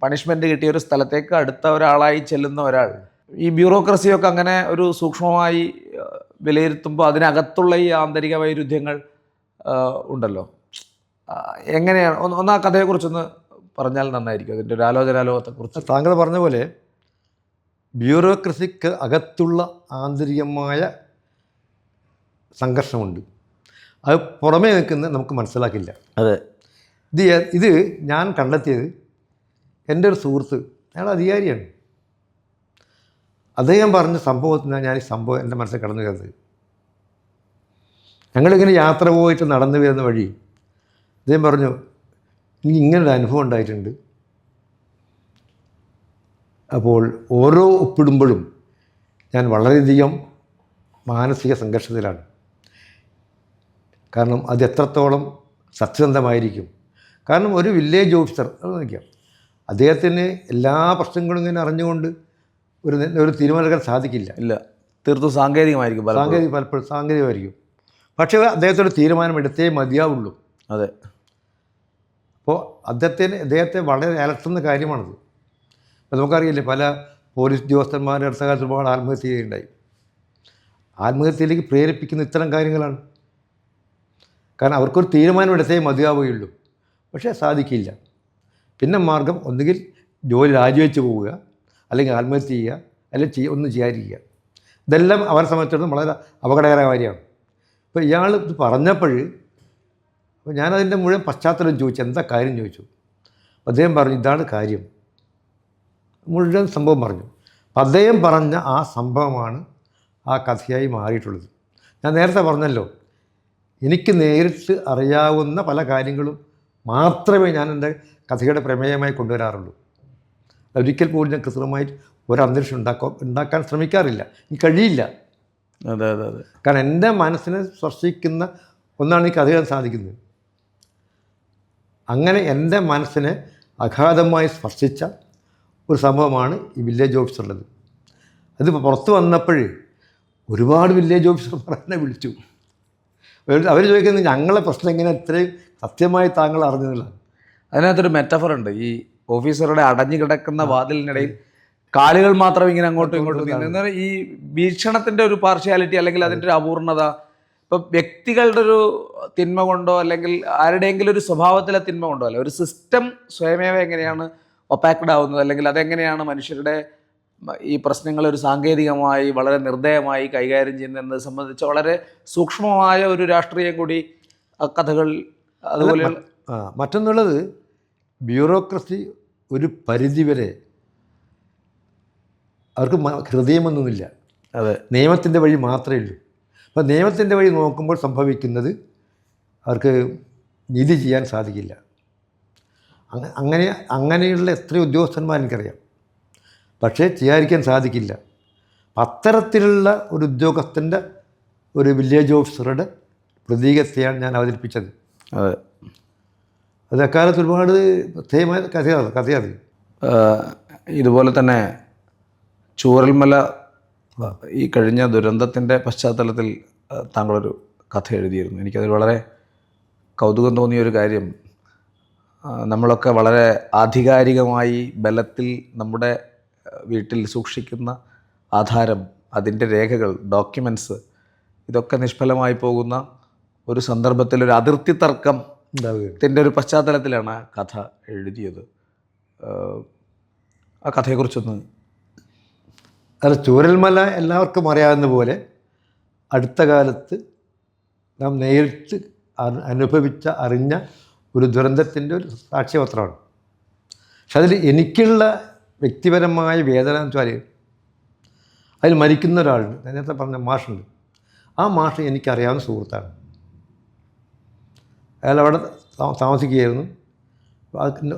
പണിഷ്മെൻ്റ് കിട്ടിയ ഒരു സ്ഥലത്തേക്ക് അടുത്ത ഒരാളായി ചെല്ലുന്ന ഒരാൾ, ഈ ബ്യൂറോക്രസിയൊക്കെ അങ്ങനെ ഒരു സൂക്ഷ്മമായി വിലയിരുത്തുമ്പോൾ അതിനകത്തുള്ള ഈ ആന്തരിക വൈരുദ്ധ്യങ്ങൾ ഉണ്ടല്ലോ. എങ്ങനെയാണ് ഒന്ന് ആ കഥയെക്കുറിച്ചൊന്ന് പറഞ്ഞാൽ നന്നായിരിക്കും, അതിൻ്റെ ഒരു ആലോചനാലോകത്തെക്കുറിച്ച്. താങ്കൾ പറഞ്ഞ പോലെ ബ്യൂറോക്രസിക്ക് അകത്തുള്ള ആന്തരികമായ സംഘർഷമുണ്ട്. അത് പുറമേ നിൽക്കുന്ന നമുക്ക് മനസ്സിലാക്കില്ല. അതെ. ഇത് ഞാൻ കണ്ടെത്തിയത് എൻ്റെ ഒരു സുഹൃത്ത്, അയാൾ അധികാരിയാണ്. അദ്ദേഹം പറഞ്ഞ സംഭവത്തിനാണ് ഞാൻ ഈ സംഭവം എൻ്റെ മനസ്സിൽ കടന്നു കയറുന്നത്. ഞങ്ങളിങ്ങനെ യാത്ര പോയിട്ട് നടന്നു വരുന്ന വഴി അദ്ദേഹം പറഞ്ഞു, എനിക്ക് ഇങ്ങനൊരു അനുഭവം ഉണ്ടായിട്ടുണ്ട്. അപ്പോൾ ഓരോ ഒപ്പിടുമ്പോഴും ഞാൻ വളരെയധികം മാനസിക സംഘർഷത്തിലാണ്. കാരണം അത് എത്രത്തോളം സത്യസന്ധമായിരിക്കും. കാരണം ഒരു വില്ലേജ് ഓഫീസർ അത് നോക്കിയാൽ അദ്ദേഹത്തിന് എല്ലാ പ്രശ്നങ്ങളും ഇങ്ങനെ അറിഞ്ഞുകൊണ്ട് ഒരു തീരുമാനമെടുക്കാൻ സാധിക്കില്ല. ഇല്ല, തീർത്തും സാങ്കേതികമായിരിക്കും, പലപ്പോഴും സാങ്കേതികമായിരിക്കും. പക്ഷേ അദ്ദേഹത്തോട് തീരുമാനമെടുത്തേ മതിയാവുള്ളൂ. അതെ. അപ്പോൾ അദ്ദേഹത്തെ വളരെ അലട്ടുന്ന കാര്യമാണത്. അപ്പോൾ നമുക്കറിയില്ലേ, പല പോലീസ് ഉദ്യോഗസ്ഥന്മാരുടെ അടുത്ത കാലത്ത് ഒരുപാട് ആത്മഹത്യ ചെയ്യുകയുണ്ടായി. ആത്മഹത്യയിലേക്ക് പ്രേരിപ്പിക്കുന്ന ഇത്തരം കാര്യങ്ങളാണ്. കാരണം അവർക്കൊരു തീരുമാനമെടുത്തേ മതിയാവുകയുള്ളൂ. പക്ഷേ സാധിക്കില്ല. പിന്നെ മാർഗം ഒന്നുകിൽ ജോലി രാജിവെച്ച് പോവുക, അല്ലെങ്കിൽ ആത്മഹത്യ ചെയ്യുക, അല്ലെങ്കിൽ ഒന്നും ചെയ്യാതിരിക്കുക. ഇതെല്ലാം അവരെ സംബന്ധിച്ചിടത്തോളം വളരെ അപകടകരമായ കാര്യമാണ്. ഇപ്പോൾ ഇയാൾ ഇത് പറഞ്ഞപ്പോൾ ഞാനതിൻ്റെ മുഴുവൻ പശ്ചാത്തലം ചോദിച്ചു, എന്താ കാര്യം ചോദിച്ചു. അദ്ദേഹം പറഞ്ഞു, ഇതാണ് കാര്യം, മുഴുവൻ സംഭവം പറഞ്ഞു. അപ്പം അദ്ദേഹം പറഞ്ഞ ആ സംഭവമാണ് ആ കഥയായി മാറിയിട്ടുള്ളത്. ഞാൻ നേരത്തെ പറഞ്ഞല്ലോ, എനിക്ക് നേരിട്ട് അറിയാവുന്ന പല കാര്യങ്ങളും മാത്രമേ ഞാൻ എൻ്റെ കഥയുടെ പ്രമേയമായി കൊണ്ടുവരാറുള്ളൂ. ഒരിക്കൽ പോലും ഞാൻ കൃത്രിമമായി ഒരു അന്തരീക്ഷം ഉണ്ടാക്കാൻ ശ്രമിക്കാറില്ല. എനിക്ക് കഴിയില്ല. അതെ അതെ അതെ. കാരണം എൻ്റെ മനസ്സിനെ സ്പർശിക്കുന്ന ഒന്നാണ് ഈ കഥ എഴുതാൻ സാധിക്കുന്നത്. അങ്ങനെ എൻ്റെ മനസ്സിനെ അഗാധമായി സ്പർശിച്ച ഒരു സംഭവമാണ് ഈ വില്ലേജ് ഓഫീസറുള്ളത്. അതിപ്പോൾ പുറത്ത് വന്നപ്പോൾ ഒരുപാട് വില്ലേജ് ഓഫീസർമാർ എന്നെ വിളിച്ചു. അവർ ചോദിക്കുന്നത് ഞങ്ങളെ പ്രശ്നം എങ്ങനെ ഇത്രയും സത്യമായി താങ്കൾ അറിഞ്ഞതില്ല. അതിനകത്തൊരു മെറ്റഫർ ഉണ്ട്. ഈ ഓഫീസറുടെ അടഞ്ഞു കിടക്കുന്ന വാതിലിനിടയിൽ കാലുകൾ മാത്രം ഇങ്ങനെ അങ്ങോട്ടും ഇങ്ങോട്ടും നീങ്ങുന്ന ഈ വീക്ഷണത്തിൻ്റെ ഒരു പാർഷ്യാലിറ്റി അല്ലെങ്കിൽ അതിൻ്റെ ഒരു അപൂർണത. ഇപ്പം വ്യക്തികളുടെ ഒരു തിന്മ കൊണ്ടോ അല്ലെങ്കിൽ ആരുടെയെങ്കിലും ഒരു സ്വഭാവത്തിലെ തിന്മ കൊണ്ടോ അല്ല, ഒരു സിസ്റ്റം സ്വയമേവ എങ്ങനെയാണ് ഒപ്പാക്ഡ് ആവുന്നത്, അല്ലെങ്കിൽ അതെങ്ങനെയാണ് മനുഷ്യരുടെ ഈ പ്രശ്നങ്ങൾ ഒരു സാങ്കേതികമായി വളരെ നിർദ്ദയമായി കൈകാര്യം ചെയ്യുന്നതെന്നത് സംബന്ധിച്ച് വളരെ സൂക്ഷ്മമായ ഒരു രാഷ്ട്രീയം കൂടി കഥകൾ അതുപോലെ. മറ്റൊന്നുള്ളത്, ബ്യൂറോക്രസി ഒരു പരിധിവരെ അവർക്ക് ഹൃദയമൊന്നുമില്ല. അതെ, നിയമത്തിൻ്റെ വഴി മാത്രമേ ഉള്ളൂ. അപ്പോൾ നിയമത്തിൻ്റെ വഴി നോക്കുമ്പോൾ സംഭവിക്കുന്നത് അവർക്ക് നീതി ചെയ്യാൻ സാധിക്കില്ല. അങ്ങനെയുള്ള എത്രയോ ഉദ്യോഗസ്ഥന്മാർ എനിക്കറിയാം, പക്ഷേ ചെയ്യാതിരിക്കാൻ സാധിക്കില്ല. അത്തരത്തിലുള്ള ഒരു ഉദ്യോഗസ്ഥൻ്റെ ഒരു വില്ലേജ് ഓഫീസറുടെ പ്രതീകത്തെയാണ് ഞാൻ അവതരിപ്പിച്ചത്. അതെ, അത് അക്കാലത്ത് ഒരുപാട് പ്രത്യേകമായ കഥയാണ്. ഇതുപോലെ തന്നെ ചൂരൽമല ഈ കഴിഞ്ഞ ദുരന്തത്തിൻ്റെ പശ്ചാത്തലത്തിൽ താങ്കളൊരു കഥ എഴുതിയിരുന്നു. എനിക്കതിൽ വളരെ കൗതുകം തോന്നിയൊരു കാര്യം, നമ്മളൊക്കെ വളരെ ആധികാരികമായി ബലത്തിൽ നമ്മുടെ വീട്ടിൽ സൂക്ഷിക്കുന്ന ആധാരം, അതിൻ്റെ രേഖകൾ, ഡോക്യുമെൻറ്റ്സ് ഇതൊക്കെ നിഷ്ഫലമായി പോകുന്ന ഒരു സന്ദർഭത്തിൽ ഒരു അതിർത്തി തർക്കത്തിൻ്റെ ഒരു പശ്ചാത്തലത്തിലാണ് ആ കഥ എഴുതിയത്. ആ കഥയെക്കുറിച്ചൊന്ന്. അത് ചൂരൽമല എല്ലാവർക്കും അറിയാവുന്ന പോലെ അടുത്ത കാലത്ത് നാം നേരിട്ട് അറിഞ്ഞ ഒരു ദുരന്തത്തിൻ്റെ ഒരു സാക്ഷ്യപത്രമാണ്. പക്ഷെ അതിൽ എനിക്കുള്ള വ്യക്തിപരമായ വേദന എന്ന് വെച്ചാൽ, അതിൽ മരിക്കുന്ന ഒരാളുണ്ട്. നേരത്തെ പറഞ്ഞ മാഷുണ്ട്. ആ മാഷ് എനിക്കറിയാവുന്ന സുഹൃത്താണ്. അയാൾ അവിടെ താമസിക്കുകയായിരുന്നു.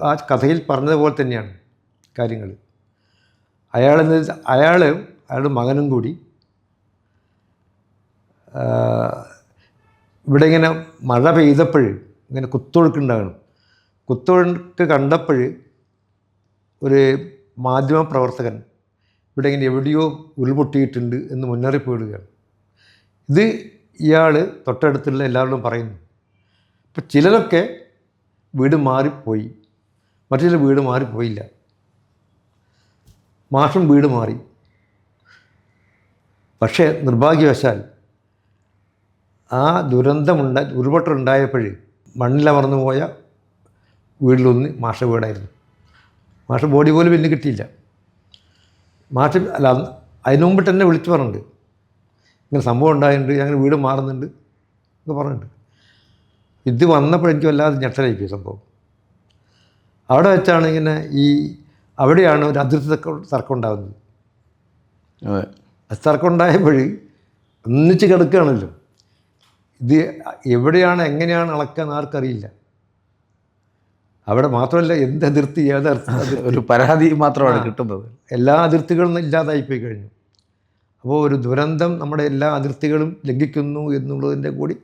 ആ കഥയിൽ പറഞ്ഞതുപോലെ തന്നെയാണ് കാര്യങ്ങൾ. അയാളുടെ മകനും കൂടി ഇവിടെ ഇങ്ങനെ മഴ പെയ്തപ്പോൾ ഇങ്ങനെ കുത്തൊഴുക്കുണ്ടാകണം. കുത്തൊഴുക്ക് കണ്ടപ്പോൾ ഒരു മാധ്യമപ്രവർത്തകൻ ഇവിടെ ഇങ്ങനെ എവിടെയോ ഉരുൾപൊട്ടിയിട്ടുണ്ട് എന്ന് മുന്നറിയിപ്പ് വിടുകയാണ്. ഇത് ഇയാൾ തൊട്ടടുത്തുള്ള എല്ലാവരോടും പറയുന്നു. ഇപ്പം ചിലരൊക്കെ വീട് മാറിപ്പോയി, മറ്റു ചില വീട് മാറിപ്പോയില്ല. മാഷും വീട് മാറി. പക്ഷേ നിർഭാഗ്യവശാൽ ആ ഉരുൾപൊട്ടലുണ്ടായപ്പോൾ മണ്ണിലമർന്നു പോയ വീട്ടിലൊന്ന് മാഷ വീടായിരുന്നു. മാഷ ബോഡി പോലും പിന്നെ കിട്ടിയില്ല. മാഷ് അല്ല, അതിനു മുമ്പ് തന്നെ വിളിച്ചു പറഞ്ഞിട്ടുണ്ട്, ഇങ്ങനെ സംഭവം ഉണ്ടായിട്ടുണ്ട്, ഞങ്ങൾ വീട് മാറുന്നുണ്ട് എന്നൊക്കെ പറഞ്ഞിട്ടുണ്ട്. ഇത് വന്നപ്പോൾ എനിക്ക് വല്ലാതെ ഞെട്ടലായിപ്പോയി സംഭവം. അവിടെ വെച്ചാണ് ഇങ്ങനെ അവിടെയാണ് ഒരു അതിർത്തി തർക്കം ഉണ്ടാകുന്നത്. തർക്കം ഉണ്ടായപ്പോൾ ഒന്നിച്ച് കിടക്കുകയാണല്ലോ. ഇത് എവിടെയാണ് എങ്ങനെയാണ് അളക്കാന്ന് ആർക്കറിയില്ല. അവിടെ മാത്രമല്ല, എന്ത് അതിർത്തി, ഒരു പരാതി മാത്രമാണ് കിട്ടുന്നത്. എല്ലാ അതിർത്തികളും ഇല്ലാതായിപ്പോയി കഴിഞ്ഞു. അപ്പോൾ ഒരു ദുരന്തം നമ്മുടെ എല്ലാ അതിർത്തികളും ലംഘിക്കുന്നു എന്നുള്ളതിൻ്റെ കൂടി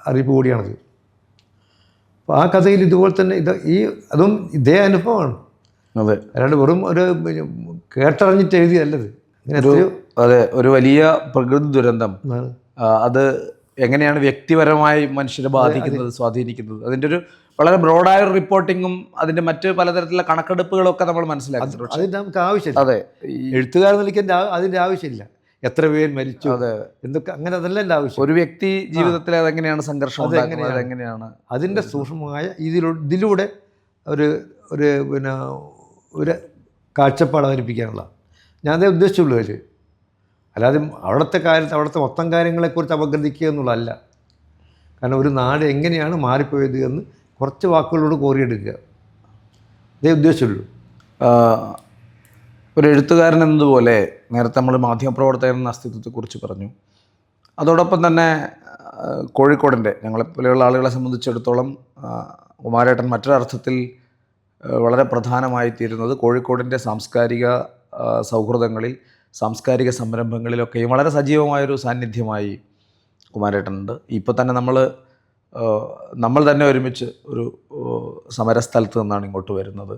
അറിയിപ്പ് കൂടിയാണത്. അപ്പോൾ ആ കഥയിൽ ഇതുപോലെ തന്നെ അതും ഇതേ അനുഭവമാണ്. അതെ, അല്ലാണ്ട് വെറും ഒരു കേട്ടറിഞ്ഞിട്ട് എഴുതിയല്ലത്. അതെ, ഒരു വലിയ പ്രകൃതി ദുരന്തം അത് എങ്ങനെയാണ് വ്യക്തിപരമായി മനുഷ്യരെ ബാധിക്കുന്നത്, സ്വാധീനിക്കുന്നത്, അതിൻ്റെ ഒരു വളരെ ബ്രോഡായ ഒരു റിപ്പോർട്ടിങ്ങും അതിൻ്റെ മറ്റ് പലതരത്തിലുള്ള കണക്കെടുപ്പുകളൊക്കെ നമ്മൾ മനസ്സിലാക്കി. അതിൻ്റെ നമുക്ക് ആവശ്യമില്ല. അതെ, എഴുത്തുകാരൻ നിലയ്ക്ക് അതിൻ്റെ ആവശ്യമില്ല. എത്ര പേര് മരിച്ചു, അതെ, എന്തൊക്കെ, അങ്ങനെ അതല്ല എൻ്റെ ആവശ്യം. ഒരു വ്യക്തി ജീവിതത്തിൽ അതെങ്ങനെയാണ് സംഘർഷം, അതെങ്ങനെയാണ് അതിൻ്റെ സൂക്ഷ്മമായ ഇതിലൂടെ ഒരു ഒരു കാഴ്ചപ്പാട് അവതരിപ്പിക്കാനുള്ള ഞാൻ അതേ ഉദ്ദേശിച്ചുള്ളൂ. അതിൽ അല്ലാതെ അവിടുത്തെ മൊത്തം കാര്യങ്ങളെക്കുറിച്ച് അപഗ്രഥിക്കുക എന്നുള്ളതല്ല. കാരണം ഒരു നാട് എങ്ങനെയാണ് മാറിപ്പോയത് എന്ന് കുറച്ച് വാക്കുകളോട് കോറിയെടുക്കുക, അതേ ഉദ്ദേശിച്ചുള്ളൂ. ഒരു എഴുത്തുകാരൻ എന്നതുപോലെ നേരത്തെ നമ്മൾ മാധ്യമപ്രവർത്തകൻ എന്ന അസ്തിത്വത്തെക്കുറിച്ച് പറഞ്ഞു. അതോടൊപ്പം തന്നെ കോഴിക്കോടിൻ്റെ, ഞങ്ങളെപ്പോലെയുള്ള ആളുകളെ സംബന്ധിച്ചിടത്തോളം കുമാരേട്ടൻ മറ്റൊരർത്ഥത്തിൽ വളരെ പ്രധാനമായി തീരുന്നത് കോഴിക്കോടിൻ്റെ സാംസ്കാരിക സൗഹൃദങ്ങളിൽ, സാംസ്കാരിക സംരംഭങ്ങളിലൊക്കെയും വളരെ സജീവമായൊരു സാന്നിധ്യമായി കുമാരേട്ടനുണ്ട്. ഇപ്പോൾ തന്നെ നമ്മൾ നമ്മൾ തന്നെ ഒരുമിച്ച് ഒരു സമരസ്ഥലത്ത് നിന്നാണ് ഇങ്ങോട്ട് വരുന്നത്.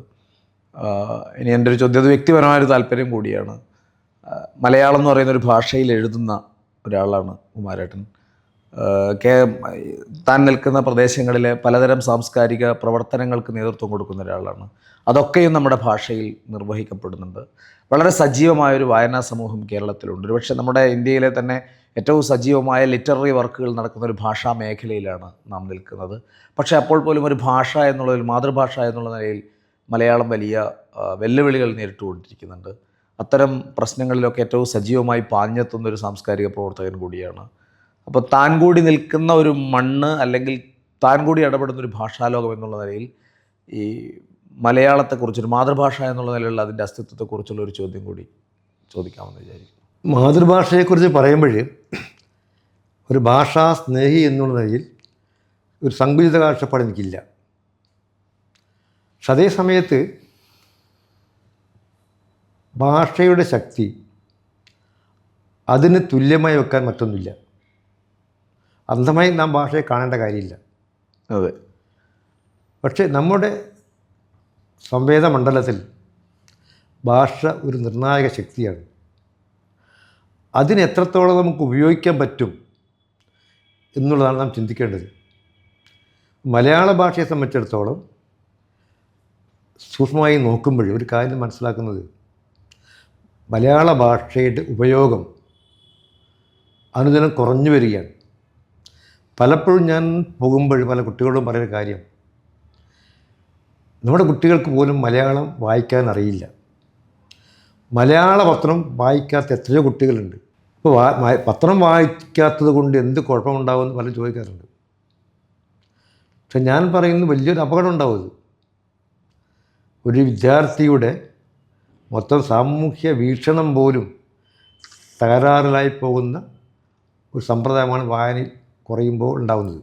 ഇനി എൻ്റെ ഒരു ചോദ്യം, അത് വ്യക്തിപരമായൊരു താല്പര്യം കൂടിയാണ്. മലയാളം എന്ന് പറയുന്ന ഒരു ഭാഷയിൽ എഴുതുന്ന ഒരാളാണ് കുമാരേട്ടൻ. താൻ നിൽക്കുന്ന പ്രദേശങ്ങളിലെ പലതരം സാംസ്കാരിക പ്രവർത്തനങ്ങൾക്ക് നേതൃത്വം കൊടുക്കുന്ന ഒരാളാണ്. അതൊക്കെയും നമ്മുടെ ഭാഷയിൽ നിർവഹിക്കപ്പെടുന്നുണ്ട്. വളരെ സജീവമായൊരു വായനാ സമൂഹം കേരളത്തിലുണ്ട്. ഒരുപക്ഷെ നമ്മുടെ ഇന്ത്യയിലെ തന്നെ ഏറ്റവും സജീവമായ ലിറ്റററി വർക്കുകൾ നടക്കുന്ന ഒരു ഭാഷാ മേഖലയിലാണ് നാം നിൽക്കുന്നത്. പക്ഷേ അപ്പോൾ പോലും ഒരു ഭാഷ എന്നുള്ളതിൽ, മാതൃഭാഷ എന്നുള്ള നിലയിൽ മലയാളം വലിയ വെല്ലുവിളികൾ നേരിട്ടുകൊണ്ടിരിക്കുന്നുണ്ട്. അത്തരം പ്രശ്നങ്ങളിലൊക്കെ ഏറ്റവും സജീവമായി പാഞ്ഞെത്തുന്ന ഒരു സാംസ്കാരിക പ്രവർത്തകൻ കൂടിയാണ്. അപ്പോൾ താൻ കൂടി നിൽക്കുന്ന ഒരു മണ്ണ്, അല്ലെങ്കിൽ താൻ കൂടി ഇടപെടുന്ന ഒരു ഭാഷാലോകം എന്നുള്ള നിലയിൽ ഈ മലയാളത്തെക്കുറിച്ചൊരു മാതൃഭാഷ എന്നുള്ള നിലയിലുള്ള അതിൻ്റെ അസ്തിത്വത്തെക്കുറിച്ചുള്ള ഒരു ചോദ്യം കൂടി ചോദിക്കാമെന്ന് വിചാരിക്കുന്നു. മാതൃഭാഷയെക്കുറിച്ച് പറയുമ്പോൾ ഒരു ഭാഷാ സ്നേഹി എന്നുള്ള നിലയിൽ ഒരു സങ്കുചിത കാഴ്ചപ്പാട് എനിക്കില്ല. പക്ഷെ അതേ സമയത്ത് ഭാഷയുടെ ശക്തി അതിന് തുല്യമായി വെക്കാൻ മറ്റൊന്നുമില്ല. അന്ധമായി നാം ഭാഷയെ കാണേണ്ട കാര്യമില്ല. അതെ. പക്ഷേ നമ്മുടെ സംവേദ മണ്ഡലത്തിൽ ഭാഷ ഒരു നിർണായക ശക്തിയാണ്. അതിന് എത്രത്തോളം നമുക്ക് ഉപയോഗിക്കാൻ പറ്റും എന്നുള്ളതാണ് നാം ചിന്തിക്കേണ്ടത്. മലയാള ഭാഷയെ സംബന്ധിച്ചിടത്തോളം സൂക്ഷ്മമായി നോക്കുമ്പോൾ ഒരു കാര്യം മനസ്സിലാക്കുന്നത്, മലയാള ഭാഷയുടെ ഉപയോഗം അനുദിനം കുറഞ്ഞു വരികയാണ്. പലപ്പോഴും ഞാൻ പോകുമ്പോൾ പല കുട്ടികളോടും പറയുന്ന കാര്യം, നമ്മുടെ കുട്ടികൾക്ക് പോലും മലയാളം വായിക്കാൻ അറിയില്ല. മലയാള പത്രം വായിക്കാത്ത എത്രയോ കുട്ടികളുണ്ട്. ഇപ്പോൾ പത്രം വായിക്കാത്തത് കൊണ്ട് എന്ത് കുഴപ്പമുണ്ടാകുമെന്ന് പലരും ചോദിക്കാറുണ്ട്. പക്ഷെ ഞാൻ പറയുന്നത് വലിയൊരു അപകടം ഉണ്ടാവും. ഒരു വിദ്യാർത്ഥിയുടെ മൊത്തം സാമൂഹ്യ വീക്ഷണം പോലും തകരാറിലായി പോകുന്ന ഒരു സമ്പ്രദായമാണ് വായനയിൽ കുറയുമ്പോൾ ഉണ്ടാകുന്നത്.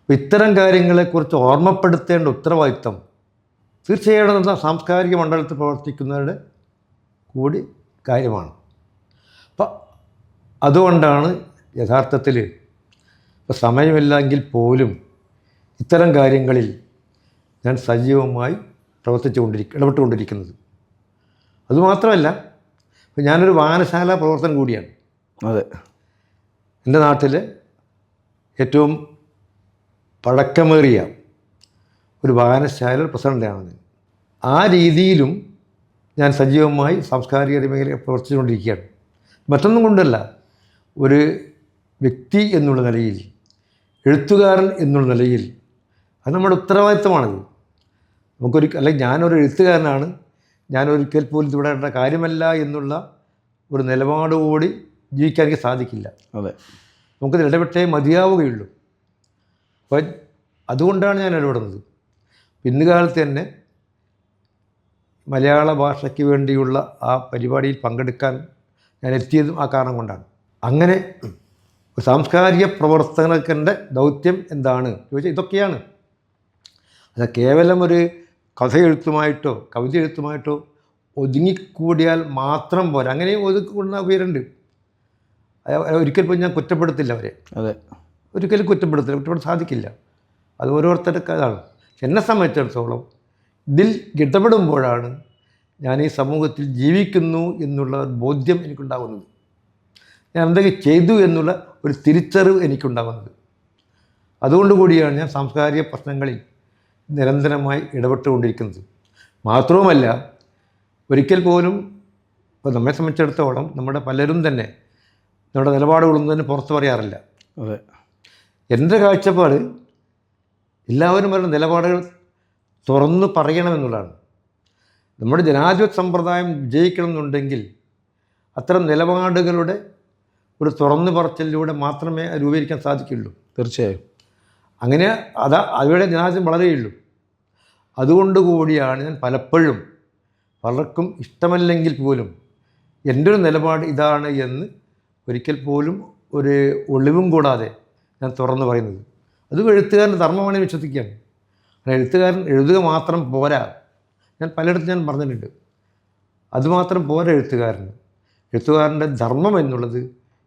ഇത്തരം കാര്യങ്ങളെക്കുറിച്ച് ഓർമ്മപ്പെടുത്തേണ്ട ഉത്തരവാദിത്തം തീർച്ചയായിട്ടും സാംസ്കാരിക മണ്ഡലത്തിൽ പ്രവർത്തിക്കുന്നവരുടെ കൂടി കാര്യമാണ്. അപ്പം അതുകൊണ്ടാണ് യഥാർത്ഥത്തിൽ ഇപ്പോൾ സമയമില്ലെങ്കിൽ പോലും ഇത്തരം കാര്യങ്ങളിൽ ഞാൻ സജീവമായി ഇടപെട്ടുകൊണ്ടിരിക്കുന്നത്. അതുമാത്രമല്ല, ഇപ്പം ഞാനൊരു വായനശാല പ്രവർത്തനം കൂടിയാണ്. അതെ. എൻ്റെ നാട്ടിലെ ഏറ്റവും പഴക്കമേറിയ ഒരു വായനശാല പ്രസിഡൻ്റാണ്. ആ രീതിയിലും ഞാൻ സജീവമായി സാംസ്കാരിക മേഖലയിൽ പ്രവർത്തിച്ചുകൊണ്ടിരിക്കുകയാണ്. മറ്റൊന്നും കൊണ്ടല്ല, ഒരു വ്യക്തി എന്നുള്ള നിലയിൽ, എഴുത്തുകാരൻ എന്നുള്ള നിലയിൽ അത് നമ്മുടെ ഉത്തരവാദിത്തമാണത്. അല്ലെങ്കിൽ ഞാനൊരു എഴുത്തുകാരനാണ്, ഞാനൊരിക്കൽ പോലും ഇവിടെ ഇടേണ്ട കാര്യമല്ല എന്നുള്ള ഒരു നിലപാടുകൂടി ജീവിക്കാൻ എനിക്ക് സാധിക്കില്ല. അതെ, നമുക്കത് ഇടപെട്ടേ മതിയാവുകയുള്ളൂ. അപ്പോൾ അതുകൊണ്ടാണ് ഞാൻ ഇടപെടുന്നത്. ഇന്ന് കാലത്ത് തന്നെ മലയാള ഭാഷയ്ക്ക് വേണ്ടിയുള്ള ആ പരിപാടിയിൽ പങ്കെടുക്കാൻ ഞാൻ എത്തിയതും ആ കാരണം കൊണ്ടാണ്. അങ്ങനെ സാംസ്കാരിക പ്രവർത്തകൻ്റെ ദൗത്യം എന്താണ് ചോദിച്ചാൽ ഇതൊക്കെയാണ്. അത് കേവലം ഒരു കഥ എഴുത്തുമായിട്ടോ കവിത എഴുത്തുമായിട്ടോ ഒതുങ്ങിക്കൂടിയാൽ മാത്രം പോരാ. അങ്ങനെയും ഒതുക്കുന്ന പേരുണ്ട്. ഒരിക്കൽ പോലും ഞാൻ കുറ്റപ്പെടുത്തില്ല അവരെ. അതെ, ഒരിക്കലും കുറ്റപ്പെടുത്താൻ സാധിക്കില്ല. അത് ഓരോരുത്തർക്ക് അതാണ്. എന്നെ സംബന്ധിച്ചിടത്തോളം ഇതിൽ ഇടപെടുമ്പോഴാണ് ഞാൻ ഈ സമൂഹത്തിൽ ജീവിക്കുന്നു എന്നുള്ള ബോധ്യം എനിക്കുണ്ടാകുന്നത്. ഞാൻ എന്തെങ്കിലും ചെയ്തു എന്നുള്ള ഒരു തിരിച്ചറിവ് എനിക്കുണ്ടാകുന്നത്. അതുകൊണ്ടുകൂടിയാണ് ഞാൻ സാംസ്കാരിക പ്രശ്നങ്ങളിൽ നിരന്തരമായി ഇടപെട്ടുകൊണ്ടിരിക്കുന്നത്. മാത്രവുമല്ല, ഒരിക്കൽ പോലും ഇപ്പോൾ നമ്മെ സംബന്ധിച്ചിടത്തോളം നമ്മുടെ പലരും തന്നെ നമ്മുടെ നിലപാടുകളൊന്നും തന്നെ പുറത്ത് പറയാറില്ല. അതെ, എൻ്റെ കാഴ്ചപ്പാട് എല്ലാവരും പറയുന്ന നിലപാടുകൾ തുറന്ന് പറയണമെന്നുള്ളതാണ്. നമ്മുടെ ജനാധിപത്യ സമ്പ്രദായം വിജയിക്കണം എന്നുണ്ടെങ്കിൽ അത്തരം നിലപാടുകളുടെ ഒരു തുറന്നു പറച്ചിലൂടെ മാത്രമേ രൂപീകരിക്കാൻ സാധിക്കുള്ളൂ. തീർച്ചയായും അങ്ങനെ അവയുടെ ജനാധിപത്യം വളരെയുള്ളൂ. അതുകൊണ്ട് കൂടിയാണ് ഞാൻ പലപ്പോഴും പലർക്കും ഇഷ്ടമല്ലെങ്കിൽ പോലും എൻ്റെ ഒരു നിലപാട് ഇതാണ് എന്ന് ഒരിക്കൽ പോലും ഒരു ഒളിവും കൂടാതെ ഞാൻ തുറന്നു പറയുന്നത്. അത് എഴുത്തുകാരൻ്റെ ധർമ്മമാണ് വിശ്വസിക്കുകയാണ്. എഴുത്തുകാരൻ എഴുതുക മാത്രം പോരാ. ഞാൻ പലയിടത്തും ഞാൻ പറഞ്ഞിട്ടുണ്ട്, അതുമാത്രം പോരാ എഴുത്തുകാരൻ്റെ ധർമ്മം എന്നുള്ളത്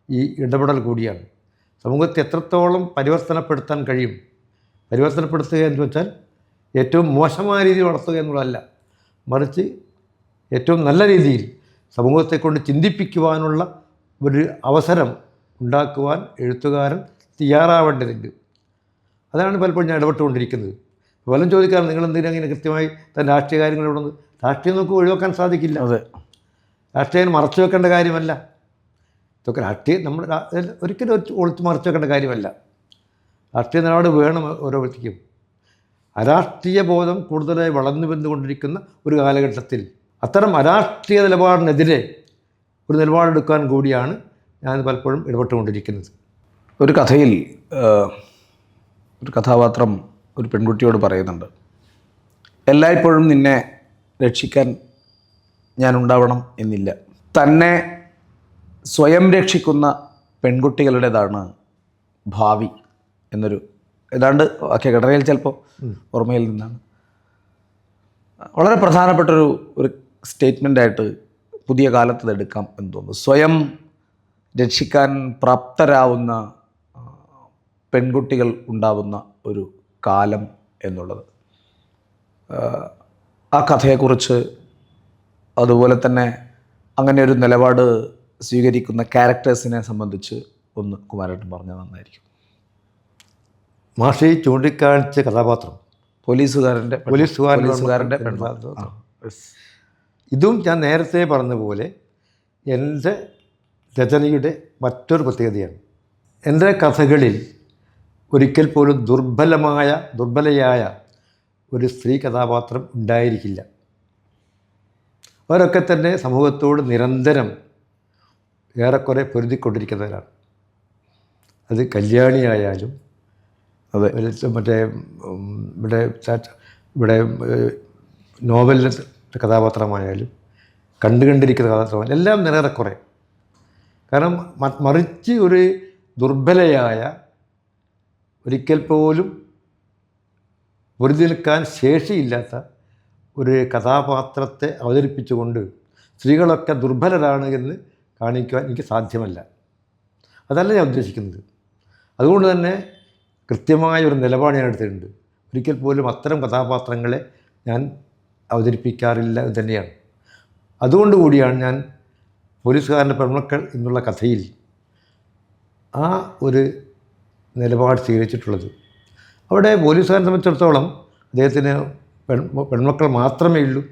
ഈ ഇടപെടൽ കൂടിയാണ്. സമൂഹത്തെ എത്രത്തോളം പരിവർത്തനപ്പെടുത്താൻ കഴിയും. പരിവർത്തനപ്പെടുത്തുക എന്ന് വെച്ചാൽ ഏറ്റവും മോശമായ രീതിയിൽ വളർത്തുക എന്നുള്ളതല്ല, മറിച്ച് ഏറ്റവും നല്ല രീതിയിൽ സമൂഹത്തെ കൊണ്ട് ചിന്തിപ്പിക്കുവാനുള്ള ഒരു അവസരം ഉണ്ടാക്കുവാൻ എഴുത്തുകാരൻ തയ്യാറാവേണ്ടതുണ്ട്. അതാണ് പലപ്പോഴും ഞാൻ ഇടപെട്ടുകൊണ്ടിരിക്കുന്നത്. പലരും ചോദിക്കാറ്, നിങ്ങളെന്തിനാ ഇങ്ങനെ കൃത്യമായി തന്നെ രാഷ്ട്രീയ കാര്യങ്ങളിലൂടെ രാഷ്ട്രീയം നമുക്ക് ഒഴിവാക്കാൻ സാധിക്കില്ല. അതെ, രാഷ്ട്രീയം മറച്ചു വെക്കേണ്ട കാര്യമല്ല. ഇതൊക്കെ രാഷ്ട്രീയം നമ്മൾ ഒരിക്കലും ഒളിച്ച് മറച്ചു വെക്കേണ്ട കാര്യമല്ല. രാഷ്ട്രീയ നിലപാട് വേണം ഓരോ വ്യക്തിക്കും. അരാഷ്ട്രീയ ബോധം കൂടുതലായി വളർന്നു വന്നുകൊണ്ടിരിക്കുന്ന ഒരു കാലഘട്ടത്തിൽ അത്തരം അരാഷ്ട്രീയ നിലപാടിനെതിരെ ഒരു നിലപാടെടുക്കാൻ കൂടിയാണ് ഞാൻ പലപ്പോഴും ഇടപെട്ടുകൊണ്ടിരിക്കുന്നത്. ഒരു കഥയിൽ ഒരു കഥാപാത്രം ഒരു പെൺകുട്ടിയോട് പറയുന്നുണ്ട്, എല്ലായ്പ്പോഴും നിന്നെ രക്ഷിക്കാൻ ഞാൻ ഉണ്ടാവണം എന്നില്ല. തന്നെ സ്വയം രക്ഷിക്കുന്ന പെൺകുട്ടികളുടേതാണ് ഭാവി എന്നൊരു ഏതാണ്ട് വാക്യഘടനയിൽ ചിലപ്പോൾ ഓർമ്മയിൽ നിന്നാണ്. വളരെ പ്രധാനപ്പെട്ടൊരു സ്റ്റേറ്റ്മെൻ്റായിട്ട് പുതിയ കാലത്ത് ഇത് എടുക്കാം എന്ന് തോന്നുന്നു. സ്വയം രക്ഷിക്കാൻ പ്രാപ്തരാവുന്ന പെൺകുട്ടികൾ ഉണ്ടാവുന്ന ഒരു കാലം എന്നുള്ളത്. ആ കഥയെക്കുറിച്ച്, അതുപോലെ തന്നെ അങ്ങനെ ഒരു നിലപാട് സ്വീകരിക്കുന്ന ക്യാരക്ടേഴ്സിനെ സംബന്ധിച്ച് ഒന്ന് കുമാരേട്ടൻ പറഞ്ഞാൽ നന്നായിരിക്കും. മാഷി ചൂണ്ടിക്കാണിച്ച കഥാപാത്രം പോലീസുകാരൻ്റെ ഇതും ഞാൻ നേരത്തെ പറഞ്ഞ പോലെ എൻ്റെ രചനയുടെ മറ്റൊരു പ്രത്യേകതയാണ്. എൻ്റെ കഥകളിൽ ഒരിക്കൽ പോലും ദുർബലയായ ഒരു സ്ത്രീ കഥാപാത്രം ഉണ്ടായിരിക്കില്ല. അവരൊക്കെ തന്നെ സമൂഹത്തോട് നിരന്തരം ഏറെക്കുറെ പൊരുതിക്കൊണ്ടിരിക്കുന്നവരാണ്. അത് കല്യാണിയായാലും, അതെ, മറ്റേ ഇവിടെ നോവലിലെ കഥാപാത്രമായാലും, കണ്ടുകണ്ടിരിക്കുന്ന കഥാപാത്രമായാലും എല്ലാം ഏറെക്കുറെ. കാരണം മറിച്ച് ഒരു ദുർബലയായ, ഒരിക്കൽ പോലും പൊരുതി നിൽക്കാൻ ശേഷിയില്ലാത്ത ഒരു കഥാപാത്രത്തെ അവതരിപ്പിച്ചുകൊണ്ട് സ്ത്രീകളൊക്കെ ദുർബലരാണ് എന്ന് കാണിക്കുവാൻ എനിക്ക് സാധ്യമല്ല. അതല്ല ഞാൻ ഉദ്ദേശിക്കുന്നത്. അതുകൊണ്ട് തന്നെ കൃത്യമായ ഒരു നിലപാട് ഞാൻ എടുത്തിട്ടുണ്ട്. ഒരിക്കൽ പോലും അത്തരം കഥാപാത്രങ്ങളെ ഞാൻ അവതരിപ്പിക്കാറില്ല എന്ന് തന്നെയാണ്. അതുകൊണ്ട് കൂടിയാണ് ഞാൻ പോലീസുകാരൻ്റെ പെൺമക്കൾ എന്നുള്ള കഥയിൽ ആ ഒരു നിലപാട് സ്വീകരിച്ചിട്ടുള്ളത്. അവിടെ പോലീസുകാരനെ സംബന്ധിച്ചിടത്തോളം അദ്ദേഹത്തിന് പെൺമക്കൾ മാത്രമേ ഉള്ളൂ.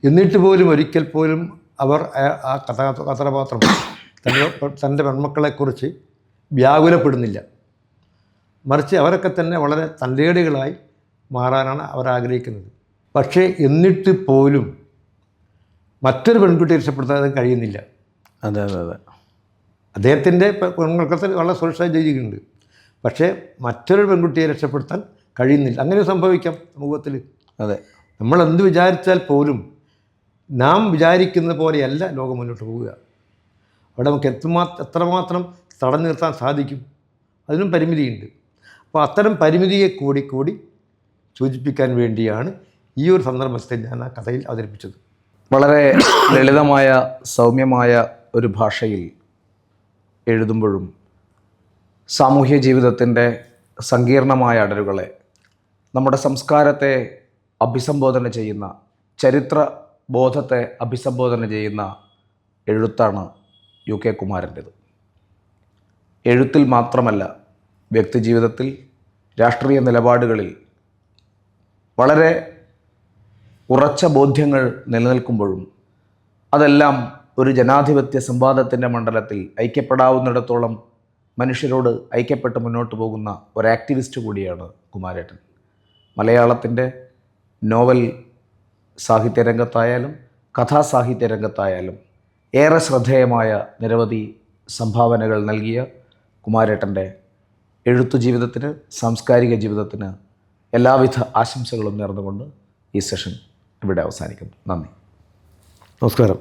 എന്നിട്ട് പോലും ഒരിക്കൽ പോലും അവർ ആ കഥാപാത്രം തൻ്റെ പെൺമക്കളെക്കുറിച്ച് വ്യാകുലപ്പെടുന്നില്ല. മറിച്ച് അവരൊക്കെ തന്നെ വളരെ തൻ്റേടികളായി മാറാനാണ് അവർ ആഗ്രഹിക്കുന്നത്. പക്ഷേ എന്നിട്ട് പോലും മറ്റൊരു പെൺകുട്ടിയെ രക്ഷപ്പെടുത്താൻ കഴിയുന്നില്ല. അതെ അതെ അതെ അദ്ദേഹത്തിൻ്റെ പെൺമക്കൾക്ക് വളരെ സുരക്ഷാ ജീവിക്കുന്നുണ്ട്. പക്ഷേ മറ്റൊരു പെൺകുട്ടിയെ രക്ഷപ്പെടുത്താൻ കഴിയുന്നില്ല. അങ്ങനെ സംഭവിക്കാം സമൂഹത്തിൽ. അതെ, നമ്മൾ എന്ത് വിചാരിച്ചാൽ പോലും നാം വിചാരിക്കുന്ന പോലെയല്ല ലോകം മുന്നോട്ട് പോവുക. അവിടെ നമുക്ക് എത്രമാത്രം തടഞ്ഞു നിർത്താൻ സാധിക്കും, അതിനും പരിമിതിയുണ്ട്. അപ്പോൾ അത്തരം പരിമിതിയെ കൂടി സൂചിപ്പിക്കാൻ വേണ്ടിയാണ് ഈ ഒരു സന്ദർഭത്തെ ഞാൻ ആ കഥയിൽ അവതരിപ്പിച്ചത്. വളരെ ലളിതമായ സൗമ്യമായ ഒരു ഭാഷയിൽ എഴുതുമ്പോഴും സാമൂഹ്യ ജീവിതത്തിൻ്റെ സങ്കീർണമായ അടരുകളെ, നമ്മുടെ സംസ്കാരത്തെ അഭിസംബോധന ചെയ്യുന്ന, ചരിത്ര ബോധത്തെ അഭിസംബോധന ചെയ്യുന്ന എഴുത്താണ് UK കുമാരൻ്റേത്. എഴുത്തിൽ മാത്രമല്ല, വ്യക്തിജീവിതത്തിൽ, രാഷ്ട്രീയ നിലപാടുകളിൽ വളരെ ഉറച്ച ബോധ്യങ്ങൾ നിലനിൽക്കുമ്പോഴും അതെല്ലാം ഒരു ജനാധിപത്യ സംവാദത്തിൻ്റെ മണ്ഡലത്തിൽ ഐക്യപ്പെടാവുന്നിടത്തോളം മനുഷ്യരോട് ഐക്യപ്പെട്ട് മുന്നോട്ട് പോകുന്ന ഒരു ആക്ടിവിസ്റ്റ് കൂടിയാണ് കുമാരേട്ടൻ. മലയാളത്തിൻ്റെ നോവൽ സാഹിത്യരംഗത്തായാലും കഥാസാഹിത്യ രംഗത്തായാലും ഏറെ ശ്രദ്ധേയമായ നിരവധി സംഭാവനകൾ നൽകിയ കുമാരേട്ടൻ്റെ എഴുത്തു ജീവിതത്തിന്, സാംസ്കാരിക ജീവിതത്തിന് എല്ലാവിധ ആശംസകളും നേർന്നുകൊണ്ട് ഈ സെഷൻ ഇവിടെ അവസാനിക്കുന്നു. നന്ദി, നമസ്കാരം.